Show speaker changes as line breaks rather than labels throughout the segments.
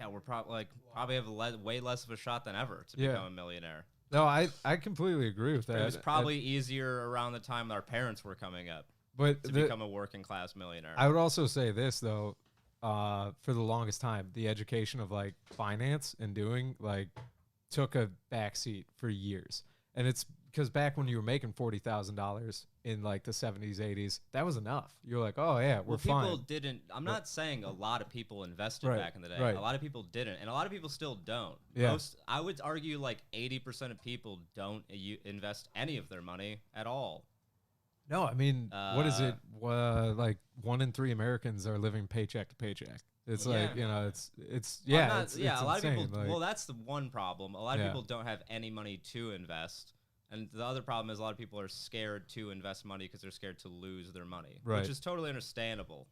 yeah, we're probably have way less of a shot than ever to become a millionaire.
No, I completely agree with that.
It was probably easier around the time our parents were coming up to become a working class millionaire.
I would also say this though, for the longest time, the education of like finance and doing like took a backseat for years, and it's because back when you were making $40,000 in like the 70s, 80s, that was enough. You're like, oh yeah, we're fine.
People didn't. I'm not saying a lot of people invested back in the day.
Right.
A lot of people didn't, and a lot of people still don't.
Yeah.
I would argue like 80% of people don't invest any of their money at all.
No, I mean, what is it? Like 1 in 3 Americans are living paycheck to paycheck. It's like, you know, it's it's
a lot
insane.
of people.
Like,
well, that's the one problem. A lot of people don't have any money to invest. And the other problem is a lot of people are scared to invest money because they're scared to lose their money, which is totally understandable.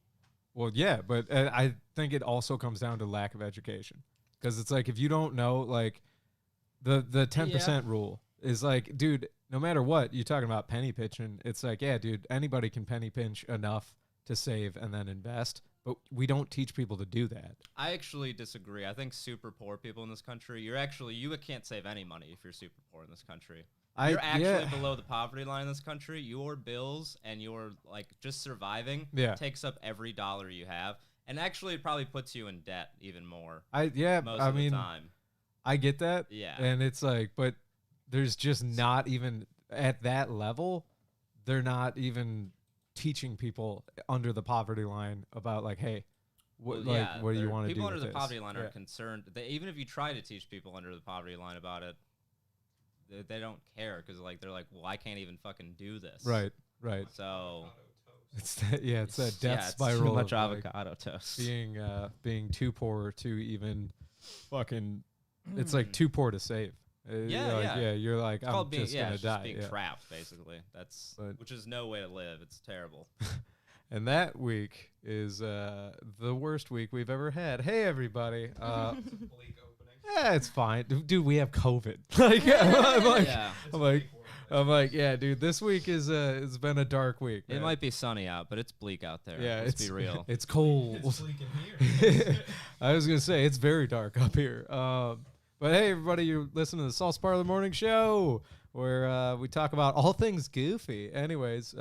Well, yeah, but I think it also comes down to lack of education, because it's like if you don't know, like the 10% rule is like, dude, no matter what you're talking about penny pinching, it's like, yeah, dude, anybody can penny pinch enough to save and then invest, but we don't teach people to do that.
I actually disagree. I think super poor people in this country, you can't save any money if you're super poor in this country. You're actually below the poverty line in this country. Your bills and your like just surviving takes up every dollar you have, and actually it probably puts you in debt even more. Most of the time.
I get that.
Yeah,
and it's like, but there's just not even at that level. They're not even teaching people under the poverty line about like, hey, what do you want to do?
People under the
this?
poverty line are concerned. Even if you try to teach people under the poverty line about it, they don't care because like they're like, well, I can't even fucking do this.
Right.
So
it's that death spiral.
Too much
of
avocado toast.
Being too poor to even fucking. It's like too poor to save. You're like, I'm just gonna die.
Being trapped, basically. Which is no way to live. It's terrible.
And that week is the worst week we've ever had. Hey, everybody. Yeah, it's fine, dude. We have COVID. I'm like, yeah, dude. This week it's been a dark week. Man.
It might be sunny out, but it's bleak out there.
Yeah,
let's be real.
It's cold.
It's bleak in here.
I was gonna say it's very dark up here. But hey, everybody, you're listening to the Salsa Parlor Morning Show, where we talk about all things goofy. Anyways,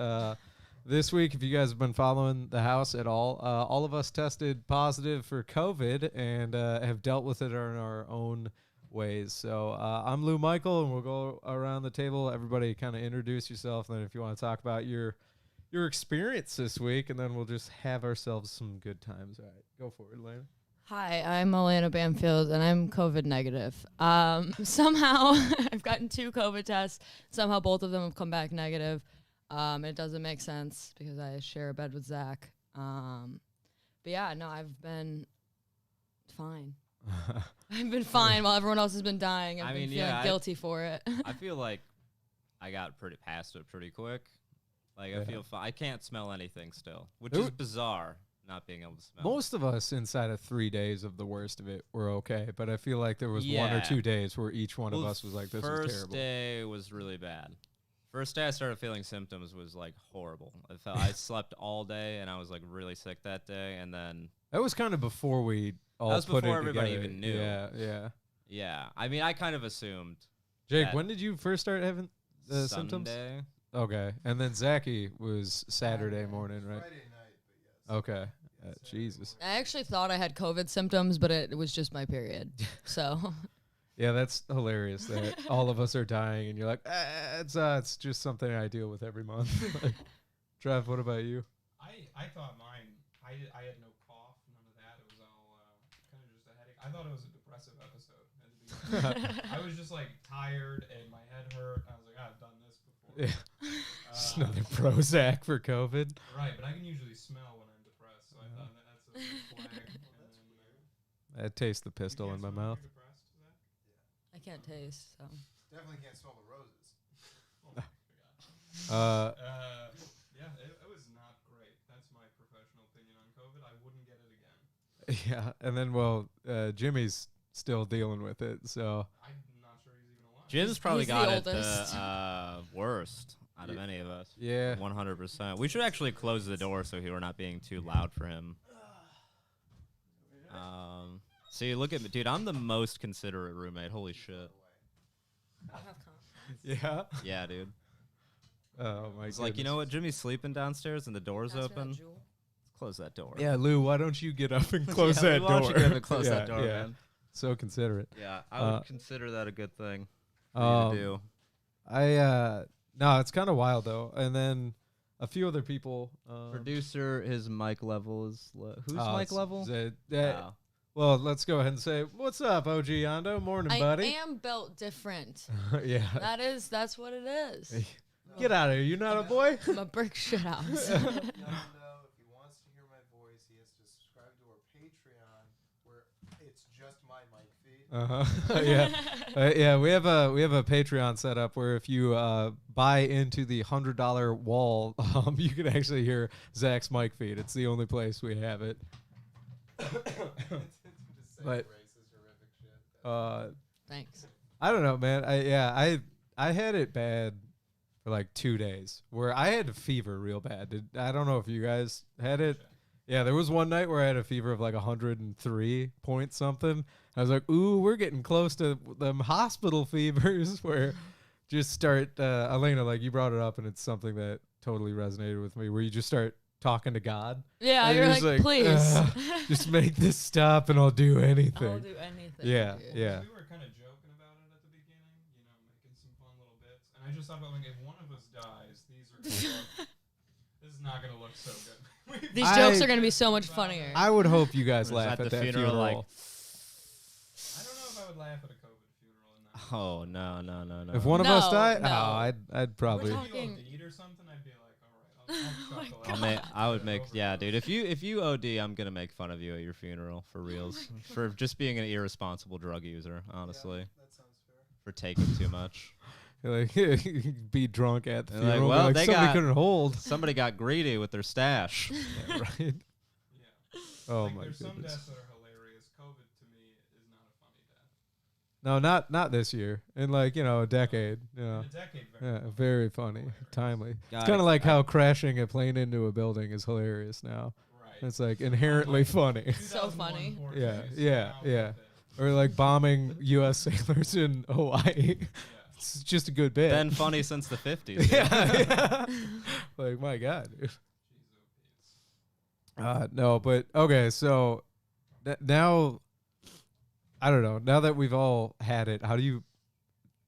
this week, if you guys have been following the house at all of us tested positive for COVID and have dealt with it in our own ways. So I'm Lou Michael, and we'll go around the table. Everybody kind of introduce yourself, and then if you want to talk about your experience this week, and then we'll just have ourselves some good times. All right, go for it, Elena.
Hi, I'm Elena Banfield, and I'm COVID negative. Somehow, I've gotten 2 COVID tests. Somehow, both of them have come back negative. It doesn't make sense because I share a bed with Zach. But yeah, no, I've been fine. I've been fine while everyone else has been dying. I've been feeling guilty for it.
I feel like I got past it pretty quick. Like I feel fine. I can't smell anything still, which is bizarre. Not being able to smell.
Most of us inside of 3 days of the worst of it were okay, but I feel like there was 1 or 2 days where each one of us was like, this is terrible.
First day was really bad. First day I started feeling symptoms was like horrible. I slept all day and I was like really sick that day, and then
that was kind of before we all
that was
put
before
it
everybody
together.
even knew.
Yeah.
I mean, I kind of assumed.
Jake, when did you first start having the symptoms?
Sunday.
Okay, and then Zachy was Saturday morning, right?
Friday night, but yes.
Okay. Jesus.
I actually thought I had COVID symptoms, but it was just my period. So.
Yeah, that's hilarious that all of us are dying, and you're like, it's just something I deal with every month. Trev, what about you?
I thought mine. I had no cough, none of that. It was all kind of just a headache. I thought it was a depressive episode at the beginning. I was just like tired and my head hurt. I was like, I've done this before.
Yeah. Just another Prozac for COVID.
Right, but I can usually smell when I'm depressed, so I thought that's a red flag.
I taste the pistol in my mouth.
I can't taste, so.
Definitely can't smell the roses. Yeah, it was not great. That's my professional opinion on COVID. I wouldn't get it again.
Yeah, and then, Jimmy's still dealing with it, so.
I'm not sure he's even alive.
Jim's probably
He's the
got it
oldest.
worst out of any of us.
Yeah.
100%. We should actually close the door so we're not being too loud for him. See, look at me, dude. I'm the most considerate roommate. Holy shit.
Yeah.
Yeah, dude.
Oh my.
It's like, you know what? Jimmy's sleeping downstairs and the door's open. Let's close that door.
Yeah, Lou. Why don't you get up and close that
Lou,
door?
why don't you get up and close that door,
yeah.
man?
So considerate.
Yeah, I would consider that a good thing for you to do.
No, it's kind of wild though. And then a few other people.
Producer, his mic level is whose mic level?
Well, let's go ahead and say, what's up, OG Yondo? Morning, buddy.
I am built different.
Yeah.
That's what it is.
Get out of here. You're not a boy?
I'm a brick shit house.
No, if he wants to hear my voice, he has to subscribe to our Patreon, where it's just my mic feed.
Yeah. We have a Patreon set up where if you buy into the $100 wall, you can actually hear Zach's mic feed. It's the only place we have it. But
Thanks.
I don't know, man. I had it bad for like 2 days where I had a fever real bad. I don't know if you guys had it. Yeah, there was one night where I had a fever of like 103 point something. I was like, ooh, we're getting close to them hospital fevers where just start, Elena, like you brought it up and it's something that totally resonated with me where you just start talking to God.
Yeah,
and
you're like, please.
Just make this stop and I'll do anything.
I'll do anything.
Yeah.
We were kind of joking about it at the beginning, making some fun little bits. And I just thought about, like, if one of us dies, this is not going to look so good.
These jokes are going to be so much funnier.
I would hope you guys laugh
at
at
the
that
funeral,
funeral.
like,
I don't know if I would laugh at a COVID funeral. In that
oh, no.
If one of us died,
no.
I'd probably.
If you OD'd or something, I'd be like, all right, I'll
I would make, yeah, dude. If you OD, I'm gonna make fun of you at your funeral for reals, for just being an irresponsible drug user. Honestly,
That sounds fair.
for taking too much.
Like be drunk at the
They're like,
funeral.
well,
like,
they
somebody couldn't hold.
Somebody got greedy with their stash.
Yeah, right.
Yeah.
Oh
Like,
my
there's some
goodness.
deaths that are hilarious. COVID to me is not a funny death.
No, not this year. In like a decade.
In a decade,
Yeah,
funny.
very funny, timely.
God,
It's kind of like how crashing a plane into a building is hilarious now.
Right.
It's like inherently funny.
So funny.
2001
Yeah,
Portuguese,
yeah,
now
yeah.
with it.
Or like bombing U.S. sailors in Hawaii.
Yeah.
It's just a good bit.
Been funny since the 50s.
yeah. Like my God. Dude. No, but okay. So now, I don't know. Now that we've all had it,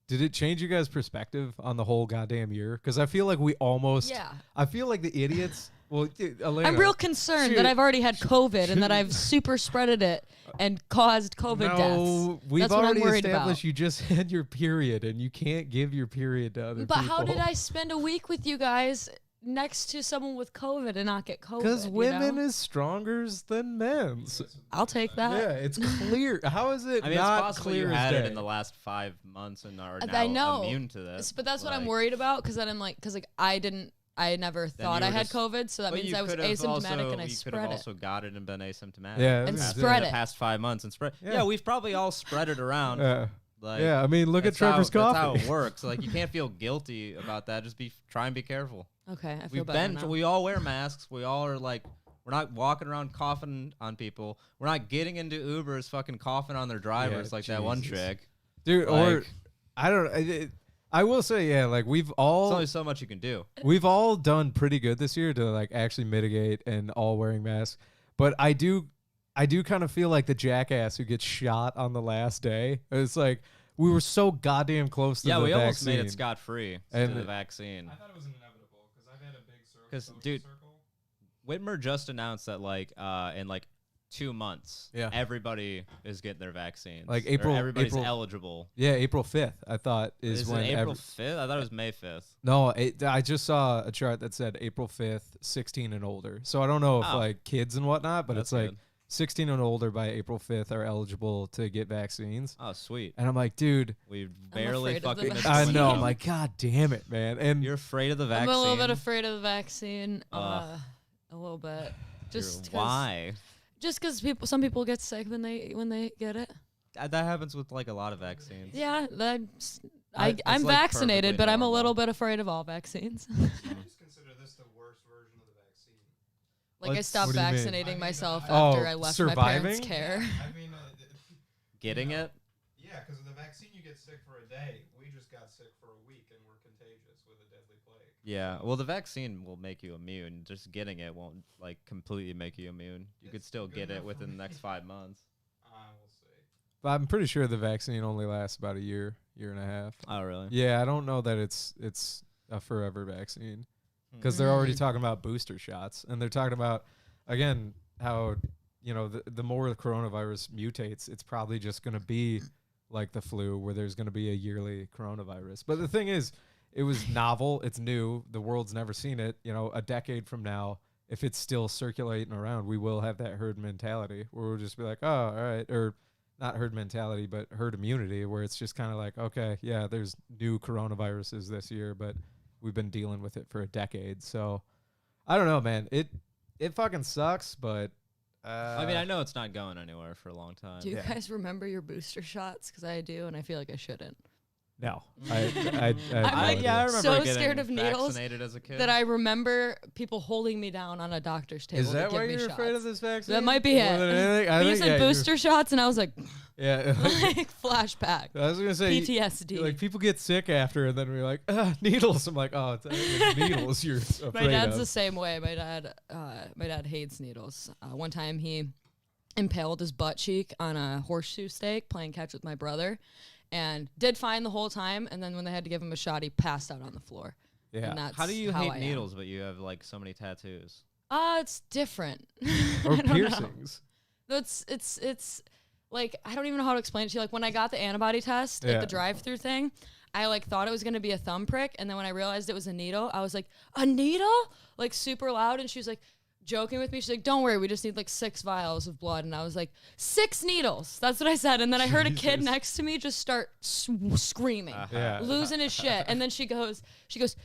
did it change you guys' perspective on the whole goddamn year? Because I feel like we almost.
Yeah.
I feel like the idiots. Well, Elena,
I'm real concerned
shoot.
that I've already had COVID and that I've super spreaded it and caused COVID deaths.
We've
That's what I'm
already
worried
established
about.
you just had your period and you can't give your period to other
But
people.
how did I spend a week with you guys next to someone with COVID and not get COVID?
Because women
you know?
is stronger than men's.
I'll take that.
Yeah, it's clear. How is it
I mean,
not
it's possible
clear
you
as
had
day?
it in the last 5 months and are
I
now
know.
immune to this.
But that's what I'm
Like,
worried about because then I'm like, I never thought
you
I
were
had
just-
COVID, so that
but
means
you
I was
could have
asymptomatic
also,
and I
you could have
spread it.
also got it and been asymptomatic.
Yeah,
And
yeah,
spread
the
it.
past 5 months and spread.
Yeah.
Yeah, we've probably all spread it around. Like,
yeah, I mean, look at
that's
Trevor's
how,
coffee.
That's how it works. Like, you can't feel guilty about that. Just try and be careful.
Okay, I feel better now.
We all wear masks. We all are like, we're not walking around coughing on people. We're not getting into Ubers fucking coughing on their drivers like that one
Jesus.
chick.
Dude, or
Like-
I don't. I will say, yeah, like
There's only so much you can do.
we've all done pretty good this year to like actually mitigate and all wearing masks. But I do kind of feel like the jackass who gets shot on the last day. It's like we were so goddamn close to
Yeah,
the
we
vaccine.
almost made it scot-free to
And-
the vaccine.
I thought it was inevitable because I've had a big circle.
'Cause,
social
dude,
circle.
Whitmer just announced that in 2 months,
Yeah.
everybody is getting their vaccines.
Like
Or
April-
everybody's
April-
eligible.
Yeah, April 5th, I thought is
Is
when
it April 5th? I thought it was May 5th.
No, I just saw a chart that said April 5th, 16 and older. So I don't know if
Oh.
like kids and whatnot, but
That's
it's like
good.
16 and older by April 5th are eligible to get vaccines.
Oh, sweet.
And I'm like, dude,
We barely
afraid of the
fucking missed
I
the
know.
window.
I'm like, God damn it, man. And
You're afraid of the
I'm
vaccine?
a little bit afraid of the vaccine.
Ugh.
A little bit.
You're-
Just 'cause-
why?
Just because some people get sick when they get it.
That happens with like a lot of vaccines.
Yeah,
That's,
I'm
like,
vaccinated,
perfectly
but I'm a
normal.
little bit afraid of all vaccines.
I just consider this the worst version of the vaccine.
Like I
What
stopped
do you mean?
vaccinating
I mean,
myself
Oh,
after I left my parents'
surviving?
care.
I mean,
getting it.
Yeah, because of the vaccine, you get sick for a day. We just got sick for a week, and we're contagious with a deadly plague.
Yeah, well, the vaccine will make you immune. Just getting it won't like completely make you immune. You could still get it within the next 5 months.
We'll see.
But I'm pretty sure the vaccine only lasts about a year and a half.
Oh, really?
Yeah, I don't know that it's a forever vaccine because they're already talking about booster shots, and they're talking about again how the more the coronavirus mutates, it's probably just going to be like the flu, where there's going to be a yearly coronavirus. But the thing is, it was novel, it's new, the world's never seen it. A decade from now, if it's still circulating around, we will have that herd mentality where we'll just be like, oh, all right, or not herd mentality, but herd immunity, where it's just kind of like, okay, yeah, there's new coronaviruses this year, but we've been dealing with it for a decade. So I don't know, man. It fucking sucks, but
I mean, I know it's not going anywhere for a long time.
Do you guys remember your booster shots? Because I do, and I feel like I shouldn't.
no.
I'm
I remember
so
getting
scared of needles
vaccinated as a kid.
that I remember people holding me down on a doctor's table.
Is that
to
why
give me
you're
shots.
afraid of this vaccine?
That might be
More
it.
than anything? I
You
think,
said
yeah,
booster shots, and I was like,
Yeah.
like flashback.
I was gonna say
PTSD.
like people get sick after, and then we're like, needles. I'm like, oh, it's needles. You're afraid
My dad's
of.
the same way. My dad hates needles. One time he impaled his butt cheek on a horseshoe stake playing catch with my brother, and did fine the whole time. And then when they had to give him a shot, he passed out on the floor.
Yeah.
And that's
How do you
how
hate
I am.
needles, but you have like so many tattoos?
It's different.
Or
I don't know.
piercings.
It's like I don't even know how to explain it to you. Like when I got the antibody test
Yeah.
at the drive-through thing, I like thought it was gonna be a thumb prick, and then when I realized it was a needle, I was like, a needle? Like super loud, and she was like joking with me. She's like, don't worry, we just need like 6 vials of blood. And I was like, 6 needles. That's what I said. And then I heard a kid
Jesus.
next to me just start screaming.
Yeah.
Losing his shit. And then she goes,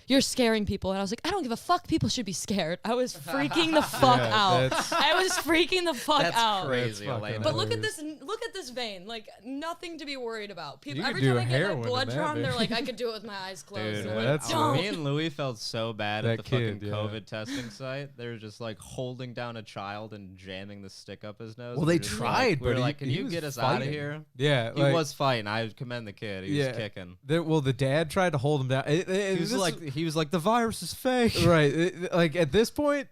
you're scaring people. And I was like, I don't give a fuck. People should be scared. I was freaking the fuck
Yeah,
out.
that's-
I was freaking the fuck
That's
out.
crazy,
That's fucking
Elena.
But look at
hilarious.
this vein. Like nothing to be worried about. People
You could
every
do
time I get
heroin
my
in
blood
that,
drawn, they're
baby.
like, I could do it with my eyes closed.
Dude,
I'm like,
that's
don't.
me and Louis felt so bad
That
at the
kid,
fucking
yeah.
COVID testing site. They were just like holding down a child and jamming the stick up his nose.
Well,
We
they
were just
tried,
like, we were
but
like,
he
can you
was
get us out of
fighting.
here?
Yeah.
He was fighting. I commend the kid. He was kicking.
The dad tried to hold him down.
He was like, the virus is fake.
right. Like at this point,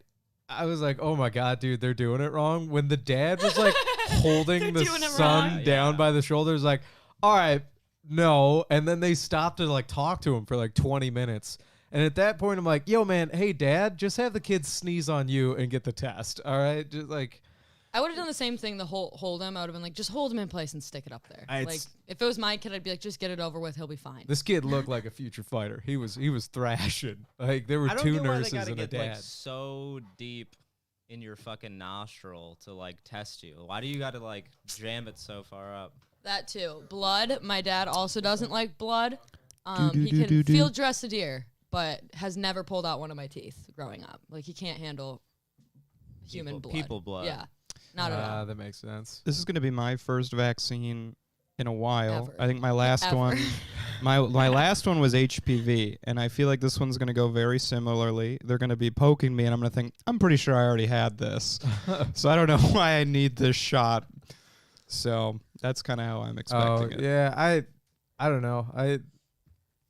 I was like, oh my God, dude, they're doing it wrong. When the dad was like holding
They're
the
doing it
son
wrong.
down
Yeah.
by the shoulders, like, all right, no. And then they stopped to like talk to him for like 20 minutes. And at that point, I'm like, yo, man, hey, dad, just have the kids sneeze on you and get the test. All right. Just like,
I would have done the same thing. The hold him. I would have been like, just hold him in place and stick it up there.
It's-
Like if it was my kid, I'd be like, just get it over with. He'll be fine.
this kid looked like a future fighter. He was thrashing. Like there were
I don't
2
get why they
nurses
gotta
and a
get like
dad.
so deep in your fucking nostril to like test you. Why do you got to like jam it so far up?
That too. Blood. My dad also doesn't like blood. He can field dress a deer, but has never pulled out one of my teeth growing up. Like he can't handle human blood.
People blood.
Yeah. Not at all.
That makes sense.
This is going to be my first vaccine in a while.
Ever.
I think my last
Ever.
one, my last one was HPV, and I feel like this one's going to go very similarly. They're going to be poking me, and I'm going to think, I'm pretty sure I already had this, so I don't know why I need this shot. So that's kind of how I'm expecting it.
Yeah, I don't know. I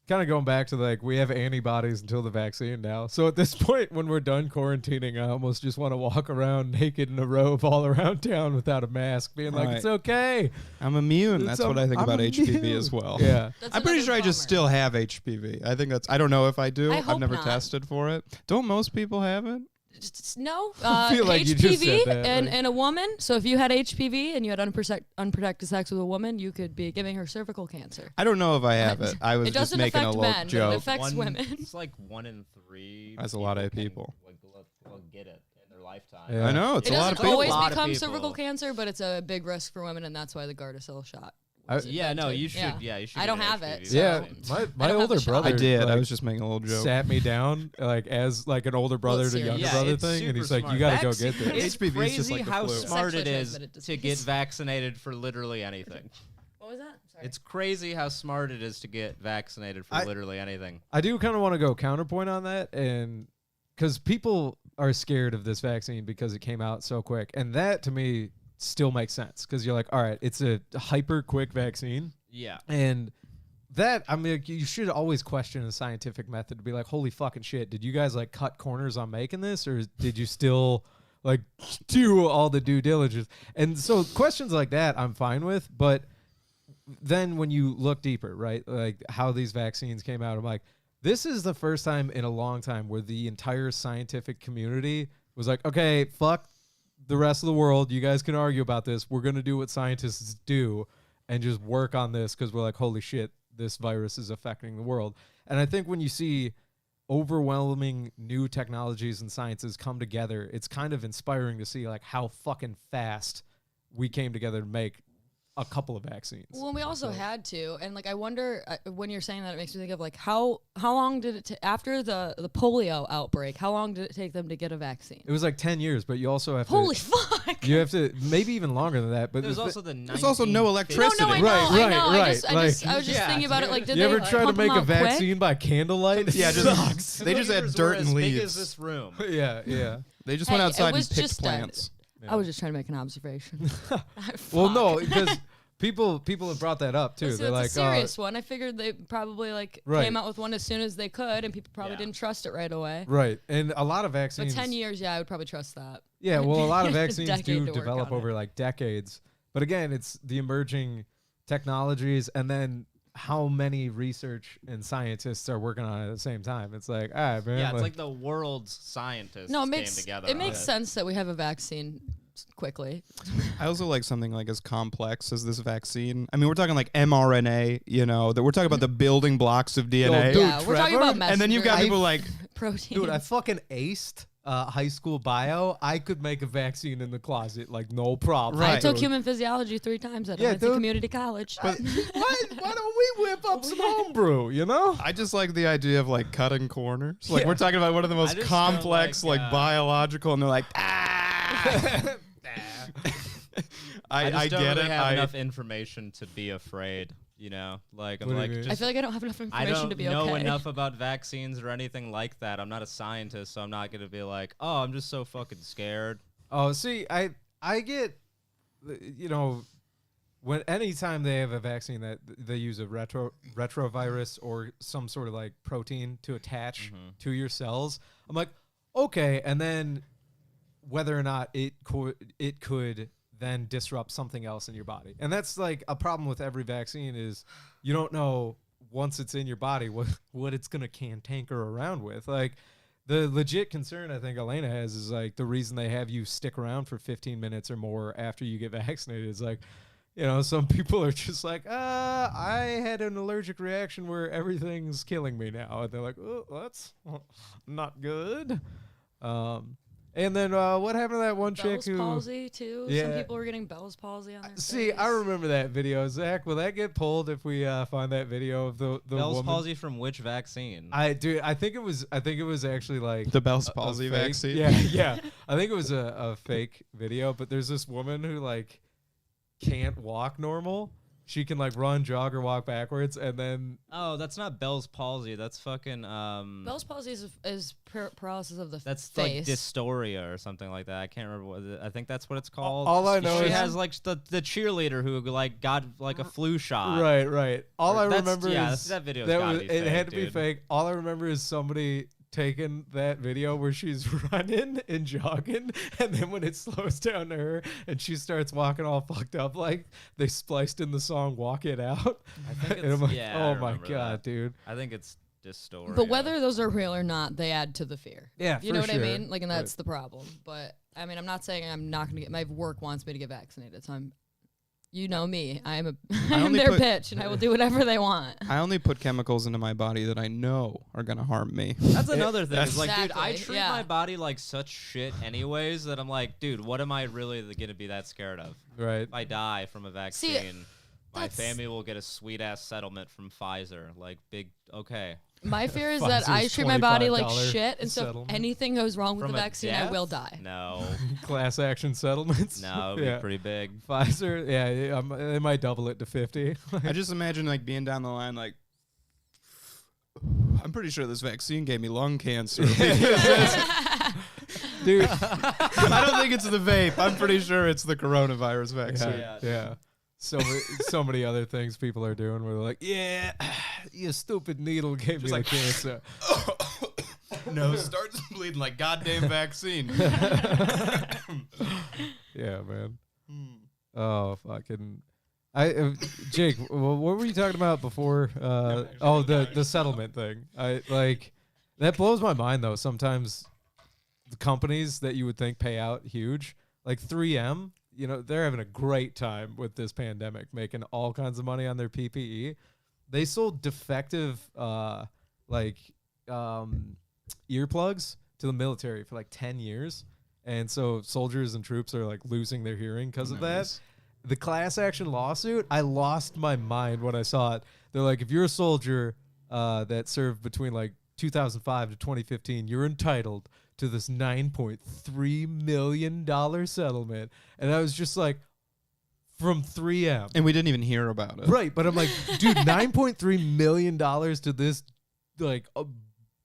kind of going back to like we have antibodies until the vaccine now. So at this point, when we're done quarantining, I almost just want to walk around naked in a robe all around town without a mask, being like,
Right.
it's okay.
I'm immune.
It's
That's what I think
I'm
about HPV
immune.
as well.
Yeah.
That's
I'm pretty
another
sure I just
bummer.
still have HPV. I think that's. I don't know if I do.
I
I've
hope
never
not.
tested for it. Don't most people have it?
No,
I feel like you just
HPV
said that,
and,
like-
and a woman. So if you had HPV and you had unprotected sex with a woman, you could be giving her cervical cancer.
I don't know if I have it. I was
It
just
doesn't
making a
affect
little
men, but it
joke.
affects women.
It's like 1 in 3.
That's a lot of people.
Will get it in their lifetime.
Yeah.
I know it's
It
a lot
doesn't
of people.
always
lot of
become
people.
cervical cancer, but it's a big risk for women, and that's why the Gardasil shot. was
Yeah, no,
invented.
you should. Yeah, you should.
I
get
don't
an
have
HPV
it, so-
Yeah,
vaccine.
my
don't have
older
the shot.
brother
I did.
like,
I was just making a little joke.
sat me down like as like an older brother to
serious.
younger
Yeah,
brother
it's
thing, and he's
super
like, you
smart.
got to go
Vaccine-
get this.
It's
HPV is
crazy
just like the
how
flu.
smart it
Sexually
is
transmitted
to get
disease.
vaccinated for literally anything.
What was that? Sorry.
It's crazy how smart it is to get vaccinated for
I-
literally anything.
I do kind of want to go counterpoint on that, and because people are scared of this vaccine because it came out so quick, and that to me still makes sense because you're like, all right, it's a hyper quick vaccine.
Yeah.
And that, I mean, you should always question a scientific method to be like, holy fucking shit, did you guys like cut corners on making this, or did you still like do all the due diligence? And so questions like that I'm fine with, but then when you look deeper, right, like how these vaccines came out, I'm like, this is the first time in a long time where the entire scientific community was like, okay, fuck the rest of the world. You guys can argue about this. We're going to do what scientists do and just work on this because we're like, holy shit, this virus is affecting the world. And I think when you see overwhelming new technologies and sciences come together, it's kind of inspiring to see like how fucking fast we came together to make a couple of vaccines.
Well, we also had to, and like I wonder when you're saying that, it makes me think of like how long did it after the polio outbreak? How long did it take them to get a vaccine?
It was like 10 years, but you also have
Holy
to.
fuck!
You have to maybe even longer than that. But
There's also the
there's also no electricity.
No, I know,
Right,
I know.
right,
I was just thinking about it. Like, did
you
they
ever try to
pump
make
them
a
out quick?
vaccine by candlelight?
Yeah, just they just had
Computers
dirt
were
and
as big as
leaves.
this room.
yeah.
They just
Hey,
went
it
outside
was
and picked
just
plants.
I was just trying to make an observation.
Well, no, because people have brought that up too.
So
They're
it's
like,
a serious one. I figured they probably like
Right.
came out with one as soon as they could, and people probably
Yeah.
didn't trust it right away.
right, and a lot of
But
vaccines.
10 years, yeah, I would probably trust that.
Yeah, well, a lot of
A
vaccines
decade
do
to work
develop
on it.
over like decades. But again, it's the emerging technologies and then how many research and scientists are working on it at the same time. It's like, all right, man.
Yeah, it's like the world's scientists
No, it
came
makes
together.
it
on
makes sense that we have a vaccine quickly.
I also like something like as complex as this vaccine. I mean, we're talking like mRNA, you know, that we're talking about the building blocks of DNA.
dude,
Yeah, we're talking
Trevor?
about
And then you've got
messenger
people like,
protein.
Dude, I fucking aced high school bio. I could make a vaccine in the closet, like no problem.
Right.
I took
Dude.
human physiology 3 times at
Yeah,
Lansing
dude.
Community College.
Why don't we whip up some homebrew, you know?
I just like the idea of like cutting corners. Like
Yeah.
we're talking about one of the most
just don't
complex,
like,
like biological, and they're like,
I just don't
get
really
it.
have enough information to be afraid. You know, like I'm
What do you
like,
mean?
just,
I feel like I don't have enough
I
information
don't
to be
know
okay.
enough about vaccines or anything like that. I'm not a scientist, so I'm not gonna be like, oh, I'm just so fucking scared.
Oh, see, I get, you know, when anytime they have a vaccine that they use a retrovirus or some sort of like protein to attach to your cells, I'm like, okay, and then whether or not it could then disrupt something else in your body. And that's like a problem with every vaccine is you don't know once it's in your body what it's going to cantanker around with. Like the legit concern I think Elena has is like the reason they have you stick around for 15 minutes or more after you get vaccinated is like, you know, some people are just like, I had an allergic reaction where everything's killing me now. And they're like, oh, that's not good. And then what happened to that one chick
Bell's
who...
palsy too.
Yeah.
Some people were getting Bell's palsy on their
See,
face.
I remember that video. Zach, will that get pulled if we find that video of the
Bell's
woman?
palsy from which vaccine?
I think it was actually like
the Bell's
a
palsy
fake-
vaccine.
Yeah. I think it was a fake video, but there's this woman who like can't walk normal. She can like run, jog, or walk backwards, and then
Oh, that's not Bell's palsy. That's fucking
Bell's palsy is paralysis of the
that's
face.
like dystoria or something like that. I can't remember what I think that's what it's called.
all I know
she
is-
has like the cheerleader who like got like a flu shot.
right. All I
That's-
remember
yeah,
is
that video's
that
gotta
was,
be
it
fake,
had to be
dude.
fake. All I remember is somebody taking that video where she's running and jogging, and then when it slows down to her and she starts walking all fucked up, like they spliced in the song "Walk It Out."
I think
And I'm like,
yeah, I
oh my
remember
god,
that.
dude.
I think it's dystoria.
But whether those are real or not, they add to the fear.
Yeah,
You
for
know what
sure.
I mean? Like, and that's the problem. But I mean, I'm not saying I'm not going to get. My work wants me to get vaccinated, so I'm. You know me. I'm
only
their
put-
bitch, and I will do whatever they want.
I only put chemicals into my body that I know are gonna harm me.
That's another thing. Is like, dude, I
Exactly,
treat
yeah.
my body like such shit anyways that I'm like, dude, what am I really gonna be that scared of?
Right.
If I die from a vaccine, my family will get a sweet ass settlement from Pfizer. Like big, okay.
My fear is that I
Pfizer's
treat my body like
$25
shit, and so if
settlement.
anything goes wrong with
From
the
a
vaccine, I
death?
will die.
No,
Class action settlements.
no, it'd be pretty big.
Pfizer, they might double it to 50.
I just imagine like being down the line, like, I'm pretty sure this vaccine gave me lung cancer.
dude.
I don't think it's the vape. I'm pretty sure it's the coronavirus vaccine.
Yeah. So many other things people are doing where they're like, yeah, you stupid needle gave me the cancer.
Nose starts bleeding like goddamn vaccine.
Yeah, man. Oh, fucking. Jake, what were you talking about before? The settlement thing. That blows my mind though. Sometimes the companies that you would think pay out huge, like 3M, they're having a great time with this pandemic, making all kinds of money on their PPE. They sold defective earplugs to the military for like 10 years. And so soldiers and troops are like losing their hearing because of that. The class action lawsuit, I lost my mind when I saw it. They're like, if you're a soldier that served between like 2005 to 2015, you're entitled to this $9.3 million settlement. And I was just like, from 3M.
And we didn't even hear about it.
Right, but I'm like, dude, $9.3 million to this like a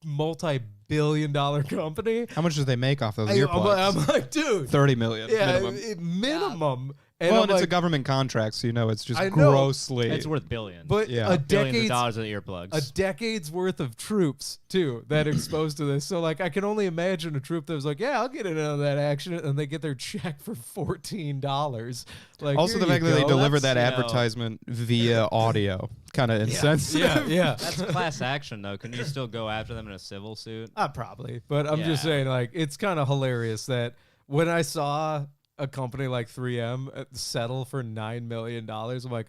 multi-billion-dollar company.
How much do they make off those earplugs?
I'm like, dude,
$30 million.
Yeah, minimum. And
Well, and it's a government contract, so it's just
I know.
grossly.
It's worth billions.
But
Yeah.
billions of dollars in earplugs.
a decade's worth of troops too that are exposed to this. So like I can only imagine a troop that was like, yeah, I'll get in on that action, and they get their check for $14. Like
Also, the
here
fact
you
that they
go.
deliver that
That's,
advertisement via audio, kind of insensitive.
Yeah.
That's class action, though. Can you still go after them in a civil suit?
Probably, but I'm just
Yeah.
saying, like, it's kind of hilarious that when I saw a company like 3M settle for $9 million, I'm like,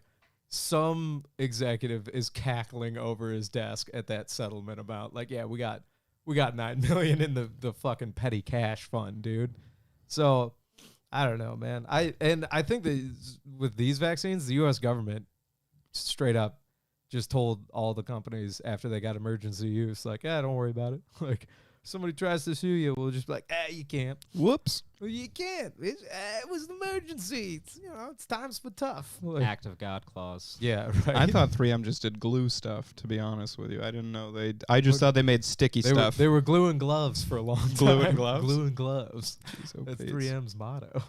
some executive is cackling over his desk at that settlement amount. Like, yeah, we got $9 million in the fucking petty cash fund, dude. So I don't know, man. I think that with these vaccines, the U.S. government straight up just told all the companies after they got emergency use, like, don't worry about it. Like, somebody tries to sue you, we'll just be like, you can't.
Whoops.
Well, you can't. It was an emergency. It's times for tough. Like,
Act of God clause.
yeah, right.
I thought 3M just did glue stuff, to be honest with you. I didn't know I just thought they made sticky
they
stuff.
Were gluing gloves for a long time.
Gluing gloves?
Gluing gloves.
Jeez, oh,
That's
please.
3M's motto.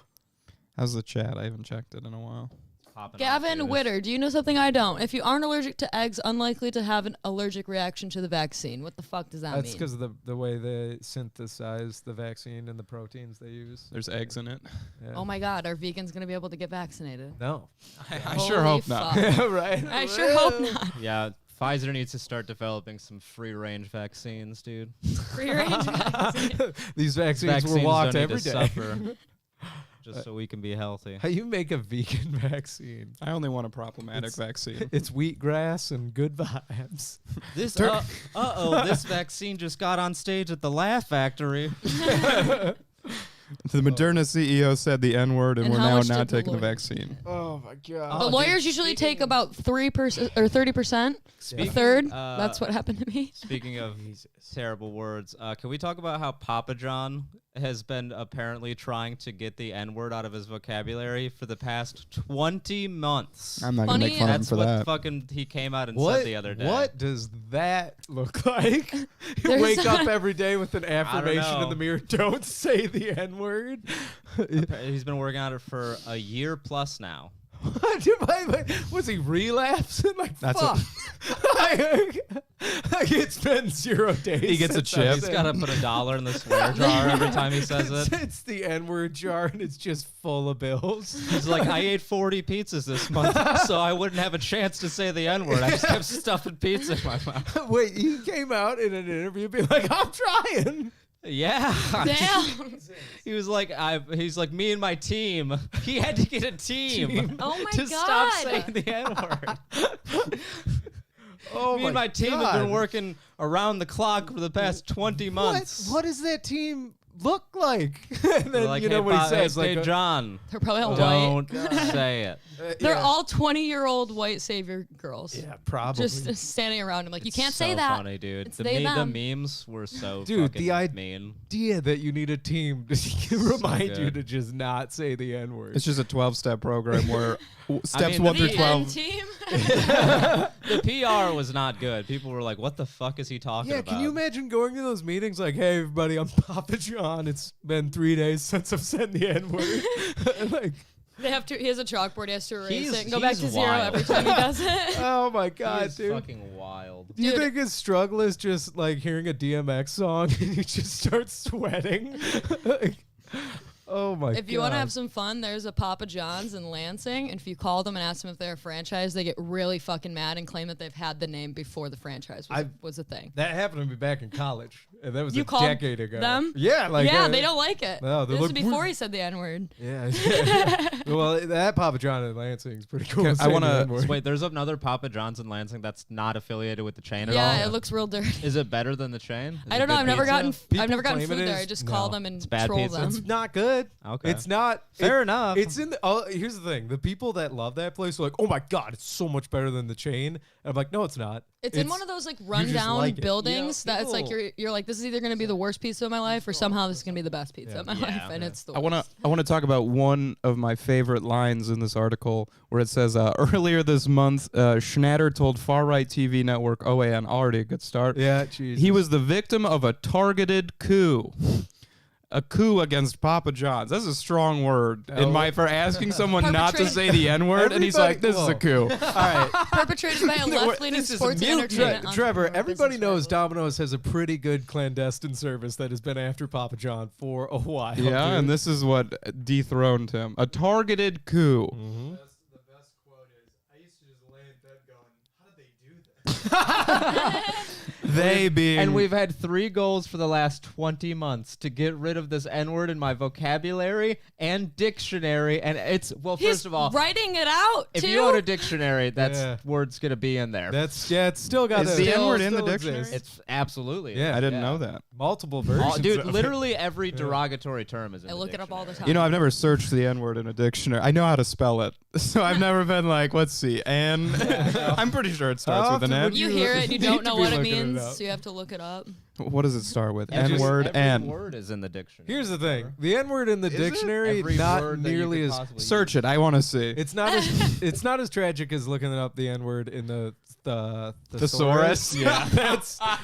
How's the chat? I haven't checked it in a while.
Popping off,
Gavin
dude.
Witter, do you know something I don't? If you aren't allergic to eggs, unlikely to have an allergic reaction to the vaccine. What the fuck does that
That's
mean?
because of the way they synthesize the vaccine and the proteins they use.
There's eggs in it.
Yeah.
Oh my God, are vegans going to be able to get vaccinated?
No.
I sure hope not.
fuck.
Yeah, right.
I sure hope not.
Yeah, Pfizer needs to start developing some free-range vaccines, dude.
Free range vaccine.
These vaccines were
Vaccines
walked
don't need
every
to
day.
suffer, just so we can be healthy.
How you make a vegan vaccine?
I only want a problematic
It's-
vaccine.
It's wheatgrass and good vibes.
This this vaccine just got on stage at the Laugh Factory.
The Moderna CEO said the N-word, and
And
we're
how
now
much
not
did the
taking the
lawyer-
vaccine.
Oh my god.
The lawyers usually take about 3% or 30%. A third. That's what happened to me.
Speaking of terrible words, can we talk about how Papa John has been apparently trying to get the N-word out of his vocabulary for the past 20 months?
I'm not going to
Funny
make fun of him
That's
for
what
that.
fucking he came out and
What
said the other day.
What does that look like? You
There's
wake up
a-
every day with an affirmation in
know.
the mirror. Don't say the N-word.
He's been working on it for a year plus now.
Was he relapsing? Like,
That's
fuck. It's been 0 days.
He gets a
since
chip.
I've
He's
said-
got to put $1 in the swear jar every time he says it.
It's the N-word jar and it's just full of bills.
He's like, I ate 40 pizzas this month, so I wouldn't have a chance to say the N-word. I just kept stuffing pizza in my mouth.
Wait, he came out in an interview being like, I'm trying.
Yeah.
Damn.
He was like, he's like, me and my team. He had to get a team,
Oh my
to
God.
stop saying the N-word.
Oh
me and my team have been working around the clock for the past 20 months.
What does that team look like? And
They're
then
like,
you know
hey,
what he says,
hey,
like,
John,
They're probably all white.
don't say it.
They're all 20-year-old white savior girls.
yeah, probably.
Just standing around him like, you
It's
can't
so
say that.
funny, dude.
It's
The,
they, them.
the memes were so
Dude,
fucking
the idea-
mean.
idea that you need a team to remind you
good.
to just not say the N-word.
It's just a 12-step program where steps
mean,
1 through
the
12.
team?
The PR was not good. People were like, "What the fuck is he talking
Yeah,
about?"
can you imagine going to those meetings like, "Hey, everybody, I'm Papa John. It's been 3 days since I've said the N-word." Like,
They have to. He has a chalkboard. He has to erase
He's-
it and go back to
he's
0
wild.
every time he does it.
oh my
He
God,
is
dude.
fucking wild.
Do you
Dude.
think his struggle is just like hearing a DMX song and he just starts sweating? Like, oh my God.
If you want to have some fun, there's a Papa John's in Lansing, and if you call them and ask them if they're a franchise, they get really fucking mad and claim that they've had the name before the franchise was a thing.
That happened to me back in college, and that was
You
a
called
decade ago.
them?
Yeah, like
Yeah, they don't like it.
No, they
this is
look
before
weird.
he said the N-word.
Yeah. Well, that Papa John in Lansing is pretty cool.
I want to.
Wait, there's another Papa John's in Lansing that's not affiliated with the chain at all.
Yeah, it looks real dirty.
Is it better than the chain? Is
I
it
don't know.
good
I've never
pizza?
gotten
People
food
claim it
there. I
is.
just
No.
call them and
bad
troll
pizza.
them.
It's not good.
Okay.
It's not.
Fair enough.
It's in the. Here's the thing: the people that love that place are like, "Oh my God, it's so much better than the chain." And I'm like, "No, it's not."
It's in one of those like
just
rundown
like it.
buildings
Yeah,
that it's like
people-
you're like, this is either gonna be the worst pizza of my life or somehow this is gonna be the best pizza of my
Yeah.
life, and it's the
I
worst.
want to talk about one of my favorite lines in this article where it says earlier this month Schnatter told far right TV network OAN, already a good start.
Yeah, jeez.
He was the victim of a targeted coup. A coup against Papa John's. That's a strong word for asking someone not to say the N-word, and he's like, "This is a coup."
All right.
Perpetrated by a left-leaning
This is
sports
mute
entertainment.
Trevor,
entrepreneur
everybody
business
knows
rival.
Domino's has a pretty good clandestine service that has been after Papa John for a while.
Yeah,
dude.
and this is what dethroned him. A targeted coup.
Mm-hmm.
The best quote is, I used to just lay in bed going, how did they do this?
They being
And we've had 3 goals for the last 20 months to get rid of this N-word in my vocabulary and dictionary. And it's, well,
He's
first of all,
writing it out
if
too.
you own a dictionary, that
Yeah.
word's going to be in there.
It's still got
Is
a-
the
still-
N-word in the
still
dictionary?
exists.
It's absolutely.
Yeah.
I didn't know that.
Multiple versions.
Dude,
of it.
literally every derogatory term is in
I
the
look it up all the
dictionary.
time.
You know, I've never searched the N-word in a dictionary. I know how to spell it, so I've never been like, let's see, N. I'm pretty sure it starts
How
with an
often
N.
would
You
you
hear it and you
need
don't
to
know
be
what it
looking it
means,
up.
so you have to look it up.
What does it start with?
Every-
N-word,
every
N.
word is in the dictionary.
Here's the thing: the N-word in the
Is it?
dictionary,
Every
not
word that you
nearly
could
as.
possibly
Search
use.
it. I want to see.
It's not as it's not as tragic as looking up the N-word in the
Thesaurus?
Yeah,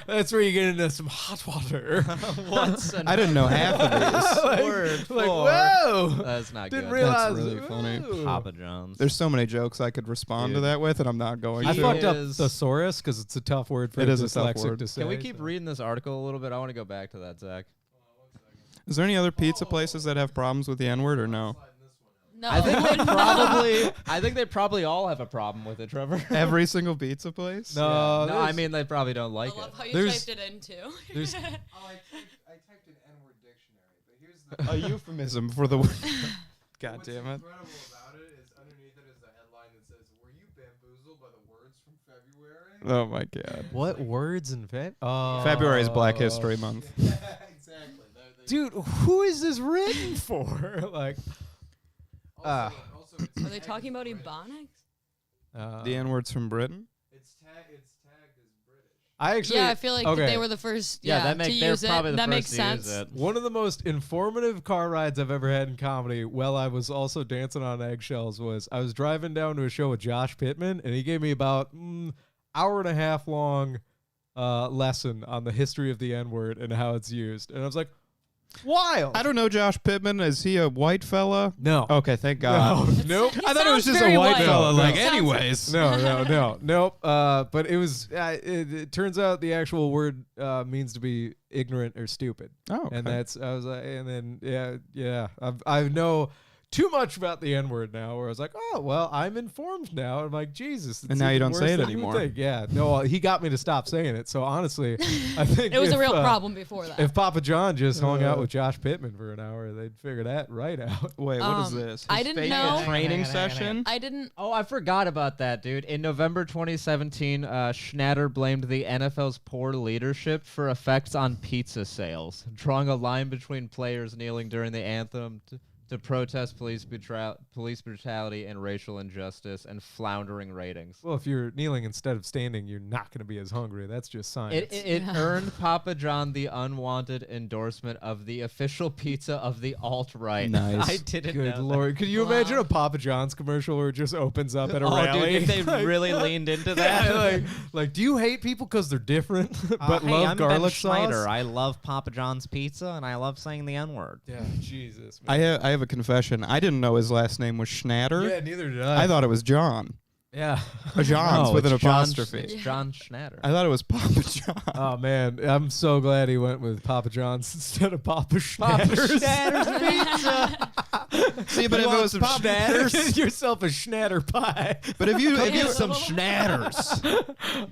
that's where you get into some hot water.
What's an
I didn't know half of these.
word
like,
for?
whoa!
That's not
Didn't
good.
realize.
really funny.
Ooh.
Papa John's.
There's so many jokes I could respond to
Dude.
that with, and I'm not going
I
to.
fucked up
is-
thesaurus because it's a tough word for
It
a
is a tough
dyslexic
word.
to say.
Can we keep
so.
reading this article a little bit? I want to go back to that, Zach.
Is there any other pizza places that have problems with the N-word or no?
No,
I think they probably all have a problem with it, Trevor.
Every single pizza place?
No,
no, I mean they probably don't like
I love
it.
how you
There's-
typed it in too.
There's
Oh, I typed in N-word dictionary, but here's the
A euphemism for the word. God
what's
damn it.
incredible about it is underneath it is a headline that says, "Were you bamboozled by the words from February?"
Oh my God.
what words in
February is Black History Month.
Exactly.
Dude, who is this written for? Like,
Also, it's
Are they
tagged
talking
as
about
British.
Ebonics?
The N-word's from Britain?
It's tagged as British.
I actually,
Yeah, I feel like
okay.
they were the first.
Yeah,
Yeah,
that
to
makes they're
use
probably
it.
the
That
first
makes
to
sense.
use it.
One of the most informative car rides I've ever had in comedy, while I was also dancing on eggshells, was I was driving down to a show with Josh Pittman, and he gave me about hour and a half long lesson on the history of the N-word and how it's used, and I was like, wild.
I don't know Josh Pittman. Is he a white fella?
No.
Okay, thank God.
Nope.
I thought it was
sounds
just a
very
white
white.
fella.
No,
Like,
no.
anyways.
Nope. But it was. It turns out the actual word means to be ignorant or stupid,
Oh, okay.
and that's. I was like, and then yeah. I know too much about the N-word now. Where I was like, oh well, I'm informed now. I'm like, Jesus.
And
it's
now you
even
don't say
worse
it
than you
anymore.
think. Yeah. No, he got me to stop saying it. So honestly, I think
It was
if,
a real problem before that.
If Papa John just hung out with Josh Pittman for an hour, they'd figure that right out.
Wait, what is
Um,
this?
I
His
didn't
fake
know-
training session?
I didn't.
Oh, I forgot about that, dude. In November 2017, Schnatter blamed the NFL's poor leadership for effects on pizza sales, drawing a line between players kneeling during the anthem to protest police brutality and racial injustice and floundering ratings.
Well, if you're kneeling instead of standing, you're not going to be as hungry. That's just science.
It earned Papa John the unwanted endorsement of the official pizza of the alt-right.
Nice.
I didn't
Good
know
Lord. Could you imagine a Papa John's commercial where it just opens up at a rally?
Dude, if they really leaned into that.
Yeah, like, do you hate people because they're different but
Hey,
love
I'm
garlic
Ben
sauce?
Schneider. I love Papa John's pizza, and I love saying the N-word.
Yeah, Jesus. Man.
I have a confession. I didn't know his last name was Schnatter.
Yeah, neither did I.
I thought it was John.
Yeah.
A John's
No,
with an
it's John-
apostrophe.
It's John Schnatter.
I thought it was Papa John.
Oh man, I'm so glad he went with Papa John's instead of Papa Schnatter's.
pizza.
See, but if it was Papa
Get yourself a Schnatter pie.
But if you
some Schnatters.